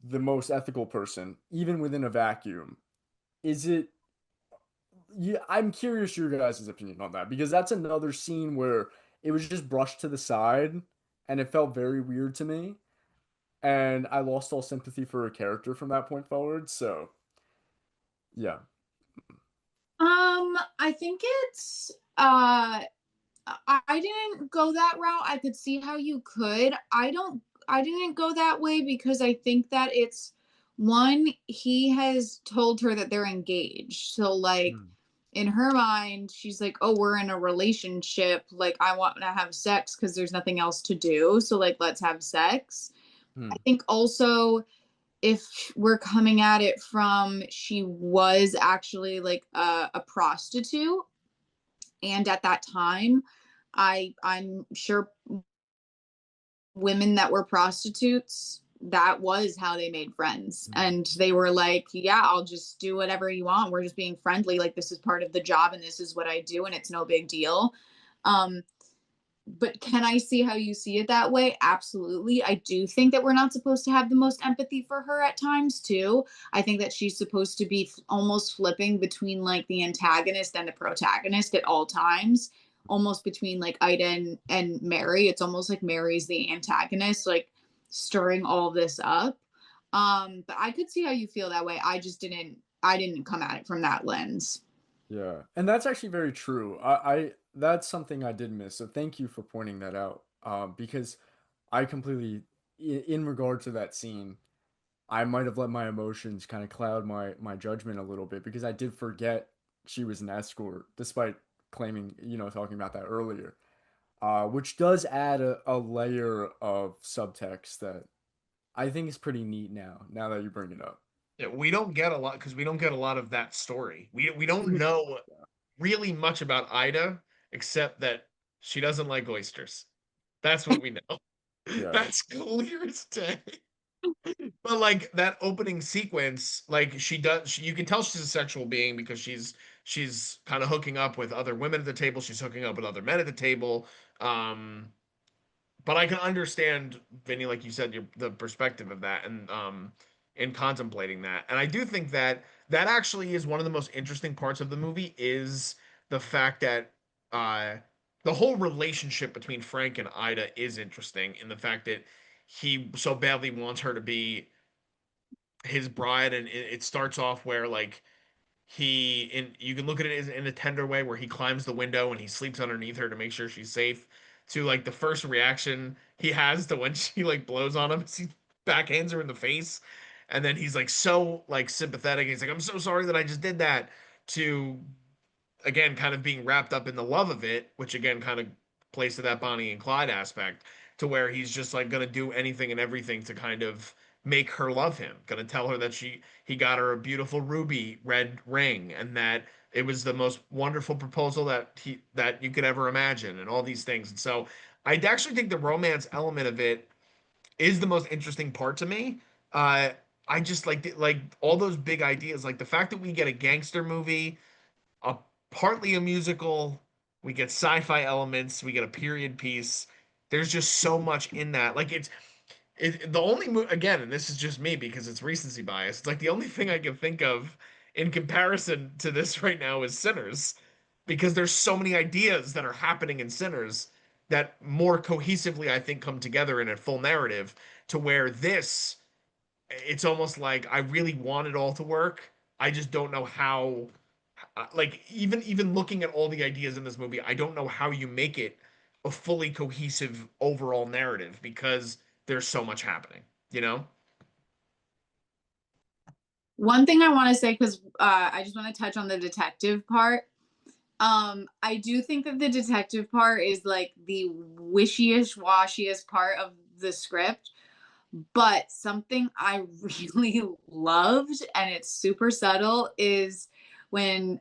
the most ethical person, even within a vacuum. Is it Yeah, I'm curious your guys' opinion on that because that's another scene where it was just brushed to the side and it felt very weird to me. And I lost all sympathy for her character from that point forward. So, yeah. I think it's I didn't go that route. I could see how you could. I didn't go that way because I think that it's one, he has told her that they're engaged. So like Hmm. in her mind, she's like, "Oh, we're in a relationship. Like I want to have sex because there's nothing else to do. So like let's have sex." I Hmm. think also if we're coming at it from she was actually like a prostitute, and at that time I'm sure women that were prostitutes, that was how they made friends, Hmm. and they were like, "Yeah, I'll just do whatever you want, we're just being friendly, like this is part of the job and this is what I do and it's no big deal." um but can I see how you see it that way? Absolutely. I do think that we're not supposed to have the most empathy for her at times, too. I think that she's supposed to be almost flipping between like the antagonist and the protagonist at all times, almost between like Ida and Mary. It's almost like Mary's the antagonist, like stirring all this up. But I could see how you feel that way. I didn't come at it from that lens. Yeah, and that's actually very true. I that's something I did miss. So thank you for pointing that out. Because I completely, in regard to that scene, I might have let my emotions kind of cloud my judgment a little bit because I did forget she was an escort, despite claiming, talking about that earlier. Which does add a layer of subtext that I think is pretty neat now that you bring it up. Yeah, we don't get a lot because we don't get a lot of that story. We don't know really much about Ida except that she doesn't like oysters. That's what we know. Yeah. That's clear as day. But like that opening sequence, like you can tell she's a sexual being because she's kind of hooking up with other women at the table. She's hooking up with other men at the table. Um, but I can understand, Vinny, like you said, the perspective of that and in contemplating that. And I do think that that actually is one of the most interesting parts of the movie is the fact that uh the whole relationship between Frank and Ida is interesting in the fact that he so badly wants her to be his bride, and it starts off where like you can look at it as in a tender way where he climbs the window and he sleeps underneath her to make sure she's safe, to like the first reaction he has to when she like blows on him he backhands her in the face, and then he's like so like sympathetic, he's like, I'm so sorry that I just did that, to again kind of being wrapped up in the love of it, which again kind of plays to that Bonnie and Clyde aspect, to where he's just like gonna do anything and everything to kind of make her love him. Gonna tell her that he got her a beautiful ruby red ring and that it was the most wonderful proposal that you could ever imagine and all these things. And so I actually think the romance element of it is the most interesting part to me. Uh, I just like all those big ideas, like the fact that we get a gangster movie, a partly a musical. We get sci-fi elements. We get a period piece. There's just so much in that. Like the only again, and this is just me because it's recency bias. It's like the only thing I can think of in comparison to this right now is Sinners, because there's so many ideas that are happening in Sinners that more cohesively I think come together in a full narrative, to where this it's almost like I really want it all to work. I just don't know how, like even looking at all the ideas in this movie, I don't know how you make it a fully cohesive overall narrative because there's so much happening, you know? One thing I want to say, because I just want to touch on the detective part. I do think that the detective part is like the wishiest washiest part of the script, but something I really loved, and it's super subtle, is when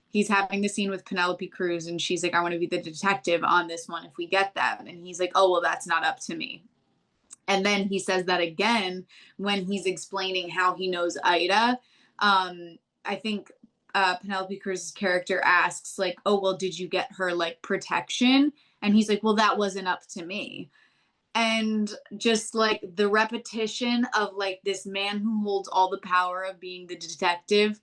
he's having the scene with Penelope Cruz, and she's like, I want to be the detective on this one if we get them. And he's like, oh, well, that's not up to me. And then he says that again when he's explaining how he knows Ida. I think Penelope Cruz's character asks, like, oh, well, did you get her like protection? And he's like, well, that wasn't up to me. And just like the repetition of like this man who holds all the power of being the detective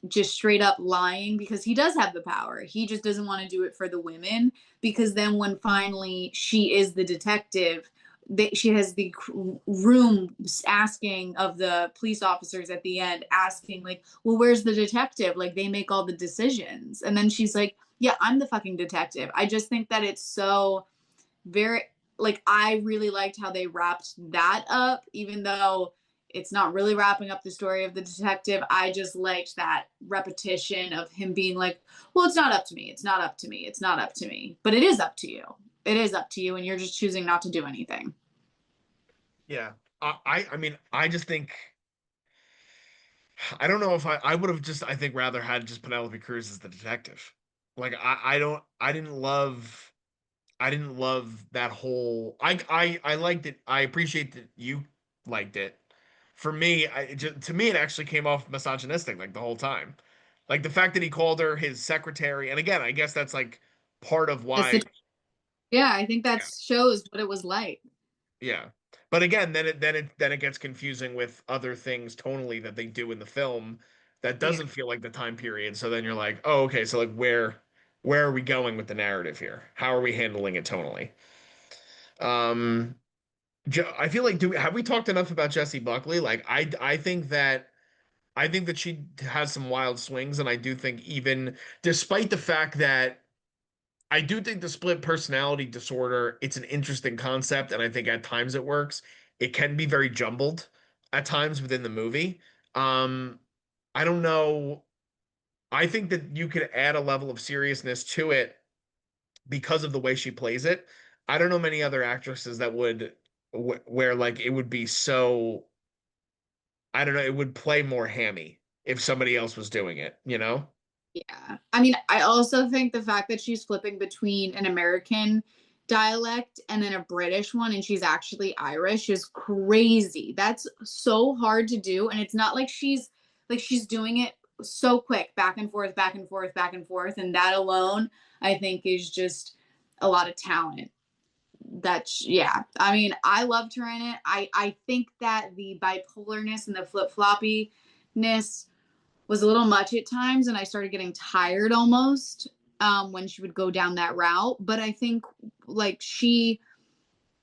just straight up lying because he does have the power. He just doesn't want to do it for the women, because then when finally she is the detective, she has the room asking of the police officers at the end, asking like, well, where's the detective? Like they make all the decisions. And then she's like, yeah, I'm the fucking detective. I just think that it's so very, like, I really liked how they wrapped that up, even though it's not really wrapping up the story of the detective. I just liked that repetition of him being like, well, it's not up to me. It's not up to me. It's not up to me. But it is up to you. It is up to you. And you're just choosing not to do anything. Yeah. I mean, I just think I don't know if I would have just I think rather had just Penelope Cruz as the detective. Like I don't I didn't love that whole I liked it. I appreciate that you liked it. For me, to me it actually came off misogynistic like the whole time. Like the fact that he called her his secretary, and again, I guess that's like part of That's why. the, yeah, I think that shows what it was like. Yeah. But again, then it gets confusing with other things tonally that they do in the film that Yeah. doesn't feel like the time period. So then you're like, oh, okay, so like where are we going with the narrative here? How are we handling it tonally? Um, I feel like have we talked enough about Jessie Buckley? Like I think that I think that she has some wild swings, and I do think even despite the fact that I do think the split personality disorder, it's an interesting concept, and I think at times it works. It can be very jumbled at times within the movie. Um, I don't know. I think that you could add a level of seriousness to it because of the way she plays it. I don't know many other actresses that would where like it would be so, I don't know, it would play more hammy if somebody else was doing it, you know? Yeah. I mean, I also think the fact that she's flipping between an American dialect and then a British one and she's actually Irish is crazy. That's so hard to do. And it's not like she's doing it so quick, back and forth, back and forth, back and forth. And that alone, I think, is just a lot of talent. That's yeah. I mean, I loved her in it. I think that the bipolarness and the flip floppiness was a little much at times, and I started getting tired almost when she would go down that route. But I think like she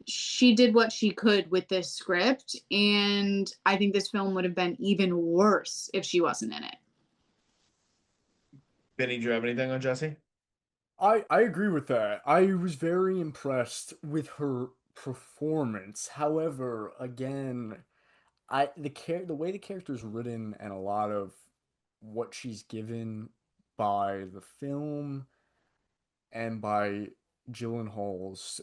did what she could with this script, and I think this film would have been even worse if she wasn't in it. Vinny, do you have anything on Jesse? I agree with that. I was very impressed with her performance. However, again, the way the character is written and a lot of what she's given by the film and by Gyllenhaal's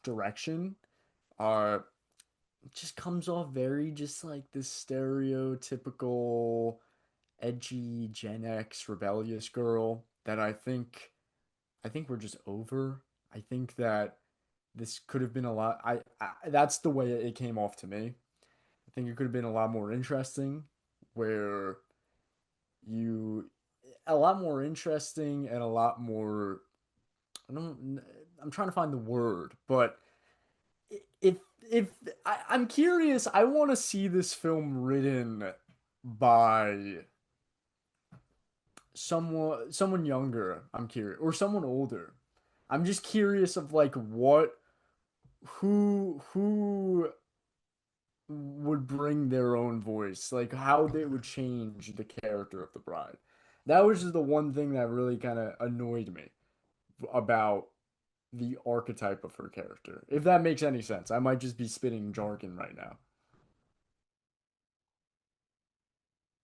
direction uh just comes off very just like this stereotypical edgy Gen X rebellious girl that I think we're just over. I think that this could have been a lot. That's the way it came off to me. I think it could have been a lot more interesting, where you a lot more interesting and a lot more. I don't. I'm trying to find the word, but if I'm curious, I want to see this film written by someone younger. I'm curious, or someone older. I'm just curious of like what who would bring their own voice, like how they would change the character of the bride. That was just the one thing that really kind of annoyed me about the archetype of her character. If that makes any sense. I might just be spitting jargon right now.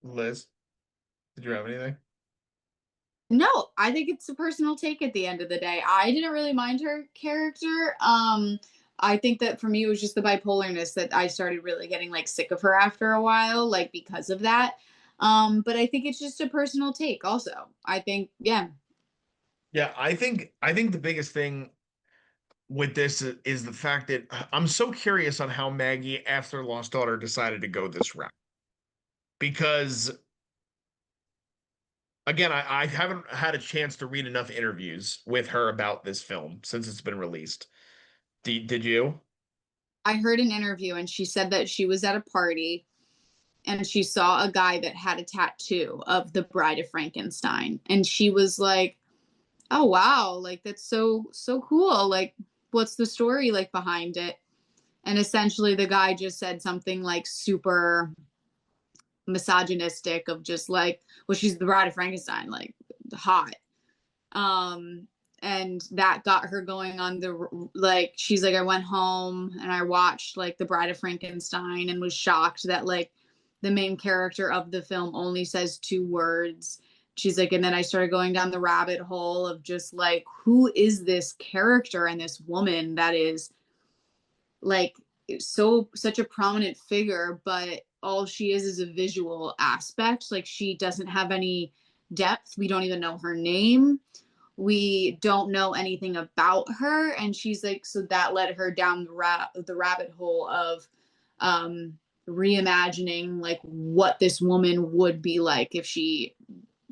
Liz, did you have anything? No, I think it's a personal take at the end of the day. I didn't really mind her character. I think that for me it was just the bipolarness that I started really getting like sick of her after a while, like because of that. But I think it's just a personal take also. I think, yeah, Yeah, I think the biggest thing with this is the fact that I'm so curious on how Maggie, after Lost Daughter, decided to go this route. Because again, I haven't had a chance to read enough interviews with her about this film since it's been released. Did you? I heard an interview and she said that she was at a party and she saw a guy that had a tattoo of the Bride of Frankenstein. And she was like, oh wow, like that's so cool. Like what's the story like behind it? And essentially the guy just said something like super misogynistic of just like, well, she's the Bride of Frankenstein, like hot. Um, and that got her going on the like. She's like, I went home and I watched like the Bride of Frankenstein and was shocked that like the main character of the film only says two words. She's like, and then I started going down the rabbit hole of just like, who is this character and this woman that is like such a prominent figure, but all she is a visual aspect. Like she doesn't have any depth. We don't even know her name. We don't know anything about her. And she's like, so that led her down the rabbit hole of reimagining like what this woman would be like if she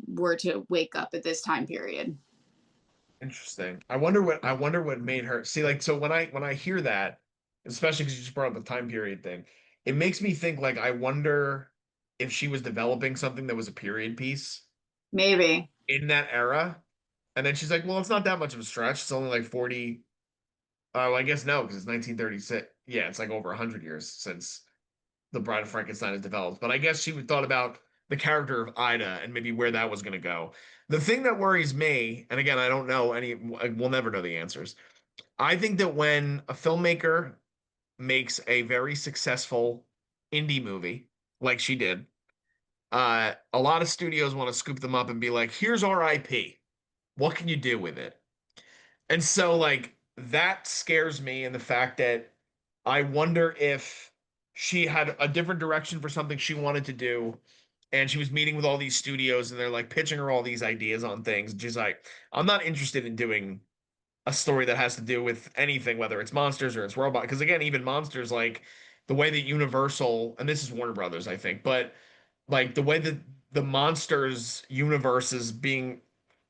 were to wake up at this time period. Interesting. I wonder what made her see like so when I hear that, especially because you just brought up the time period thing, it makes me think like I wonder if she was developing something that was a period piece Maybe. in that era. And then she's like, well, it's not that much of a stretch. It's only like 40. Oh, I guess no, because it's 1936. Yeah, it's like over 100 years since. the Bride of Frankenstein is developed. But I guess she thought about the character of Ida and maybe where that was going to go. The thing that worries me, and again, I don't know any, we'll never know the answers. I think that when a filmmaker makes a very successful indie movie, like she did, a lot of studios want to scoop them up and be like, here's our IP. What can you do with it? And so, like, that scares me, and the fact that I wonder if she had a different direction for something she wanted to do, and she was meeting with all these studios, and they're like pitching her all these ideas on things. And she's like, I'm not interested in doing a story that has to do with anything, whether it's monsters or it's robot. Because again, even monsters, like the way that Universal, and this is Warner Brothers, I think, but like the way that the monsters universe is being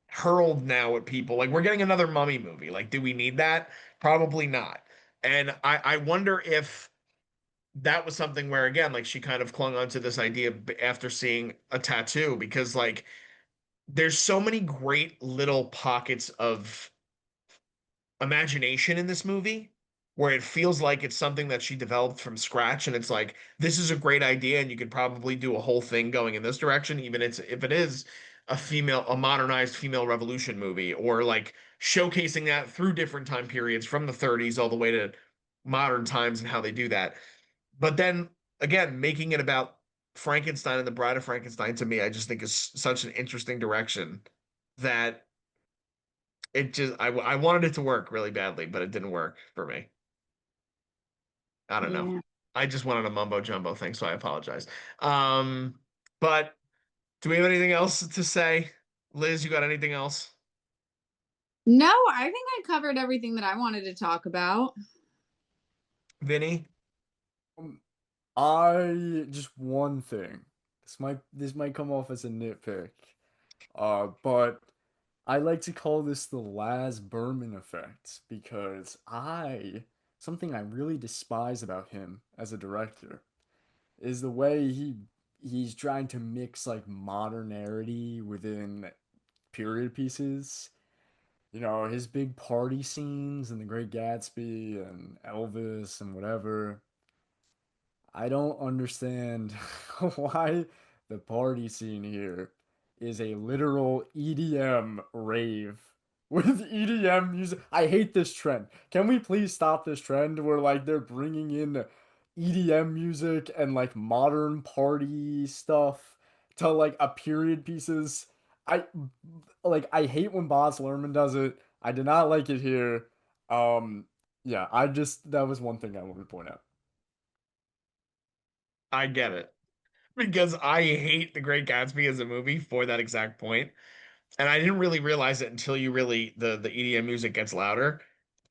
hurled now at people. Like we're getting another Mummy movie. Like, do we need that? Probably not. And I wonder if that was something where again, like she kind of clung onto this idea after seeing a tattoo, because like there's so many great little pockets of imagination in this movie where it feels like it's something that she developed from scratch, and it's like this is a great idea and you could probably do a whole thing going in this direction, even if it is a modernized female revolution movie, or like showcasing that through different time periods from the 30s all the way to modern times and how they do that. But then again, making it about Frankenstein and the Bride of Frankenstein, to me, I just think is such an interesting direction that I wanted it to work really badly, but it didn't work for me. I don't know. Yeah. I just wanted a mumbo jumbo thing, so I apologize. Um, but do we have anything else to say? Liz, you got anything else? No, I think I covered everything that I wanted to talk about. Vinny? Um, I just one thing. This might come off as a nitpick. But I like to call this the Laz Berman effect because I something I really despise about him as a director is the way he's trying to mix like modernity within period pieces. You know, his big party scenes in The Great Gatsby and Elvis and whatever. I don't understand why the party scene here is a literal EDM rave with EDM music. I hate this trend. Can we please stop this trend where like they're bringing in EDM music and like modern party stuff to like a period pieces? I I hate when Baz Luhrmann does it. I did not like it here. Um yeah, I just that was one thing I wanted to point out. I get it. Because I hate The Great Gatsby as a movie for that exact point. And I didn't really realize it until you really the EDM music gets louder.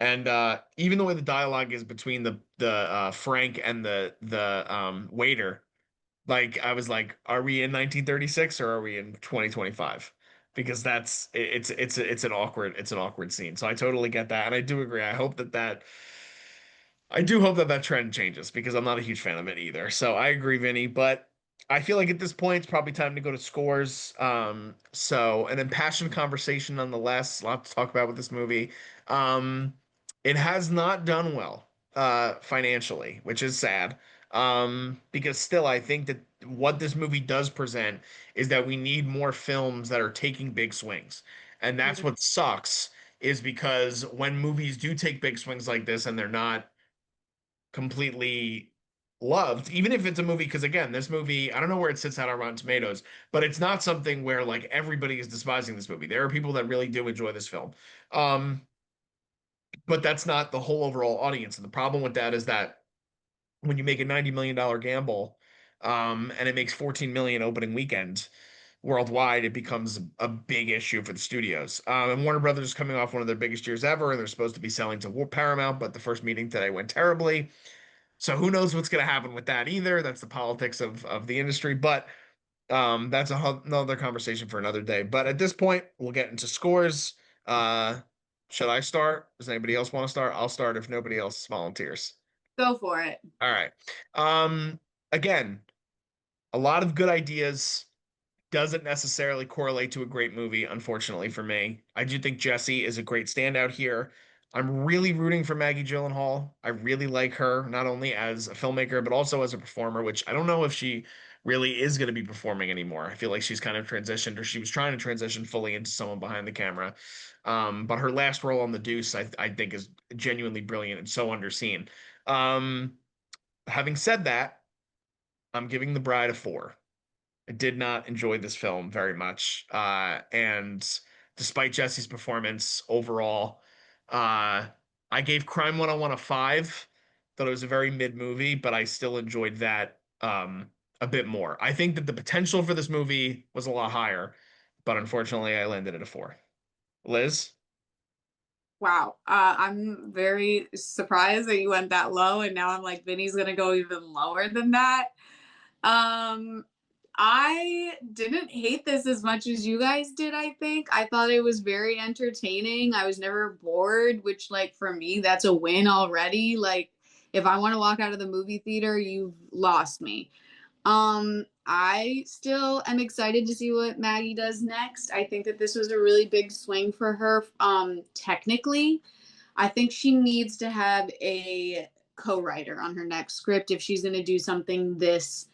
And even the way the dialogue is between the Frank and the waiter, like I was like, are we in 1936 or are we in 2025? Because it's an awkward scene. So I totally get that, and I do agree. I do hope that that trend changes because I'm not a huge fan of it either. So I agree, Vinny, but I feel like at this point it's probably time to go to scores. And then passion conversation nonetheless. A lot to talk about with this movie. Um, it has not done well financially, which is sad. Because still I think that what this movie does present is that we need more films that are taking big swings. And that's what sucks, is because when movies do take big swings like this and they're not completely loved, even if it's a movie, because again, this movie, I don't know where it sits out on Rotten Tomatoes, but it's not something where like everybody is despising this movie. There are people that really do enjoy this film. Um, but that's not the whole overall audience. And the problem with that is that when you make a $90 million gamble, and it makes 14 million opening weekend worldwide, it becomes a big issue for the studios. And Warner Brothers is coming off one of their biggest years ever, and they're supposed to be selling to Paramount, but the first meeting today went terribly. So who knows what's going to happen with that either? That's the politics of the industry, but that's another conversation for another day. But at this point, we'll get into scores. Uh, should I start? Does anybody else want to start? I'll start if nobody else volunteers. Go for it. All right. Um, Again, a lot of good ideas doesn't necessarily correlate to a great movie, unfortunately for me. I do think Jessie is a great standout here. I'm really rooting for Maggie Gyllenhaal. I really like her, not only as a filmmaker, but also as a performer, which I don't know if she really is going to be performing anymore. I feel like she's kind of transitioned, or she was trying to transition fully into someone behind the camera. But her last role on The Deuce, I think, is genuinely brilliant and so underseen. Um, Having said that, I'm giving The Bride a 4. I did not enjoy this film very much. And despite Jesse's performance overall, I gave Crime 101 a 5. Thought it was a very mid movie, but I still enjoyed that a bit more. I think that the potential for this movie was a lot higher, but unfortunately, I landed at a 4. Liz? Wow. I'm very surprised that you went that low, and now I'm like, Vinny's gonna go even lower than that. Um, I didn't hate this as much as you guys did, I think. I thought it was very entertaining. I was never bored, which, like, for me, that's a win already. Like, if I want to walk out of the movie theater, you've lost me. I still am excited to see what Maggie does next. I think that this was a really big swing for her. Technically, I think she needs to have a co-writer on her next script if she's going to do something this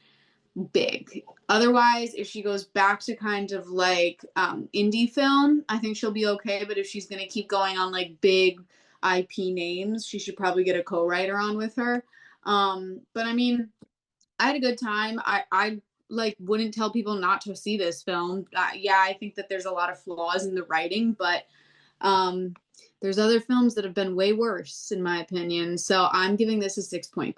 big. Otherwise, if she goes back to kind of like indie film, I think she'll be okay. But if she's going to keep going on like big IP names, she should probably get a co-writer on with her. But I mean, I had a good time. I like wouldn't tell people not to see this film. Yeah, I think that there's a lot of flaws in the writing, but um, there's other films that have been way worse, in my opinion. So I'm giving this a 6.5.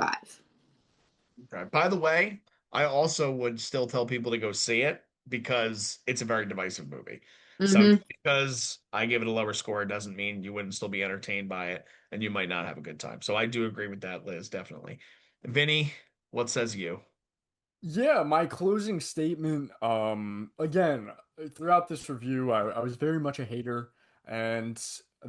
Okay. By the way, I also would still tell people to go see it because it's a very divisive movie. So Mm-hmm. just because I give it a lower score doesn't mean you wouldn't still be entertained by it and you might not have a good time. So I do agree with that, Liz, definitely. Vinny, what says you? Yeah, my closing statement, again, throughout this review, I was very much a hater, and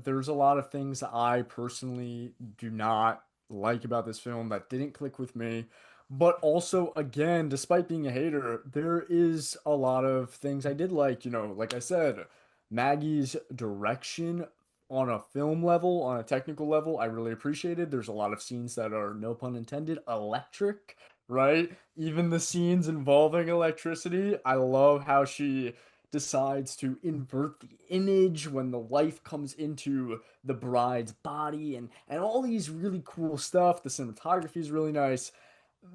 there's a lot of things I personally do not like about this film that didn't click with me. But also, again, despite being a hater, there is a lot of things I did like, like I said, Maggie's direction on a film level, on a technical level, I really appreciated. There's a lot of scenes that are, no pun intended, electric, right? Even the scenes involving electricity, I love how she decides to invert the image when the life comes into the bride's body and all these really cool stuff. The cinematography is really nice.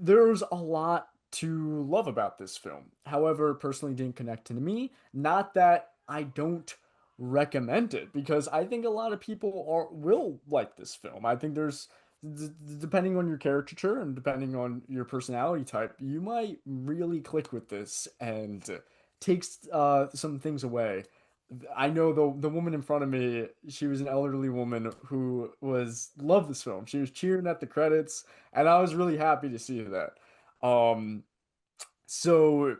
There's a lot to love about this film. However, personally didn't connect to me. Not that I don't recommend it because I think a lot of people will like this film. I think there's depending on your caricature and depending on your personality type, you might really click with this and takes some things away. I know the woman in front of me, she was an elderly woman who was loved this film. She was cheering at the credits, and I was really happy to see that. Um, so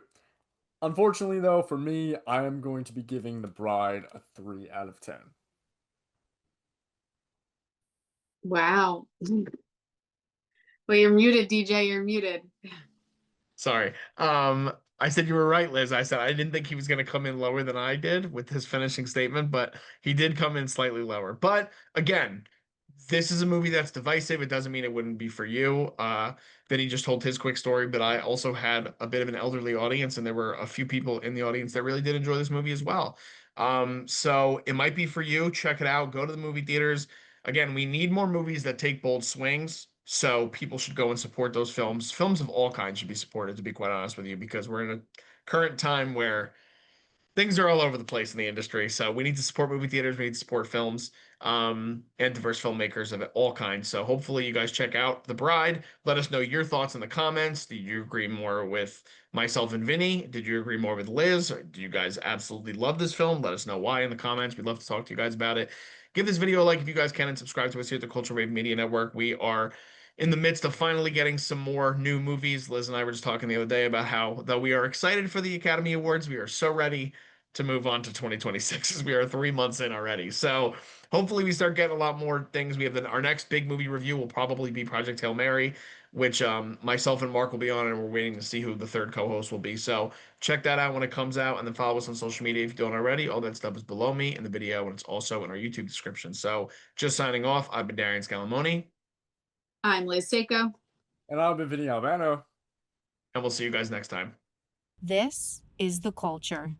unfortunately though, for me, I am going to be giving The Bride a 3 out of 10. Wow. Well, you're muted, DJ. You're muted. Sorry. I said you were right, Liz. I said I didn't think he was going to come in lower than I did with his finishing statement, but he did come in slightly lower. But again, this is a movie that's divisive. It doesn't mean it wouldn't be for you. Vinny just told his quick story, but I also had a bit of an elderly audience, and there were a few people in the audience that really did enjoy this movie as well. So it might be for you. Check it out. Go to the movie theaters. Again, we need more movies that take bold swings, so people should go and support those films. Films of all kinds should be supported, to be quite honest with you, because we're in a current time where things are all over the place in the industry. So we need to support movie theaters, we need to support films, and diverse filmmakers of all kinds. So hopefully you guys check out The Bride. Let us know your thoughts in the comments. Did you agree more with myself and Vinny? Did you agree more with Liz? Or do you guys absolutely love this film? Let us know why in the comments. We'd love to talk to you guys about it. Give this video a like if you guys can and subscribe to us here at the Culture Wave Media Network. We are in the midst of finally getting some more new movies. Liz and I were just talking the other day about how, though we are excited for the Academy Awards, we are so ready to move on to 2026 as we are 3 months in already. So hopefully we start getting a lot more things. We have our next big movie review will probably be Project Hail Mary, which myself and Mark will be on, and we're waiting to see who the third co-host will be. So check that out when it comes out, and then follow us on social media if you don't already. All that stuff is below me in the video, and it's also in our YouTube description. So just signing off, I've been Darian Scalamoni, I'm Liz Seiko. And I've been Vinny Albano. and we'll see you guys next time. This is the culture.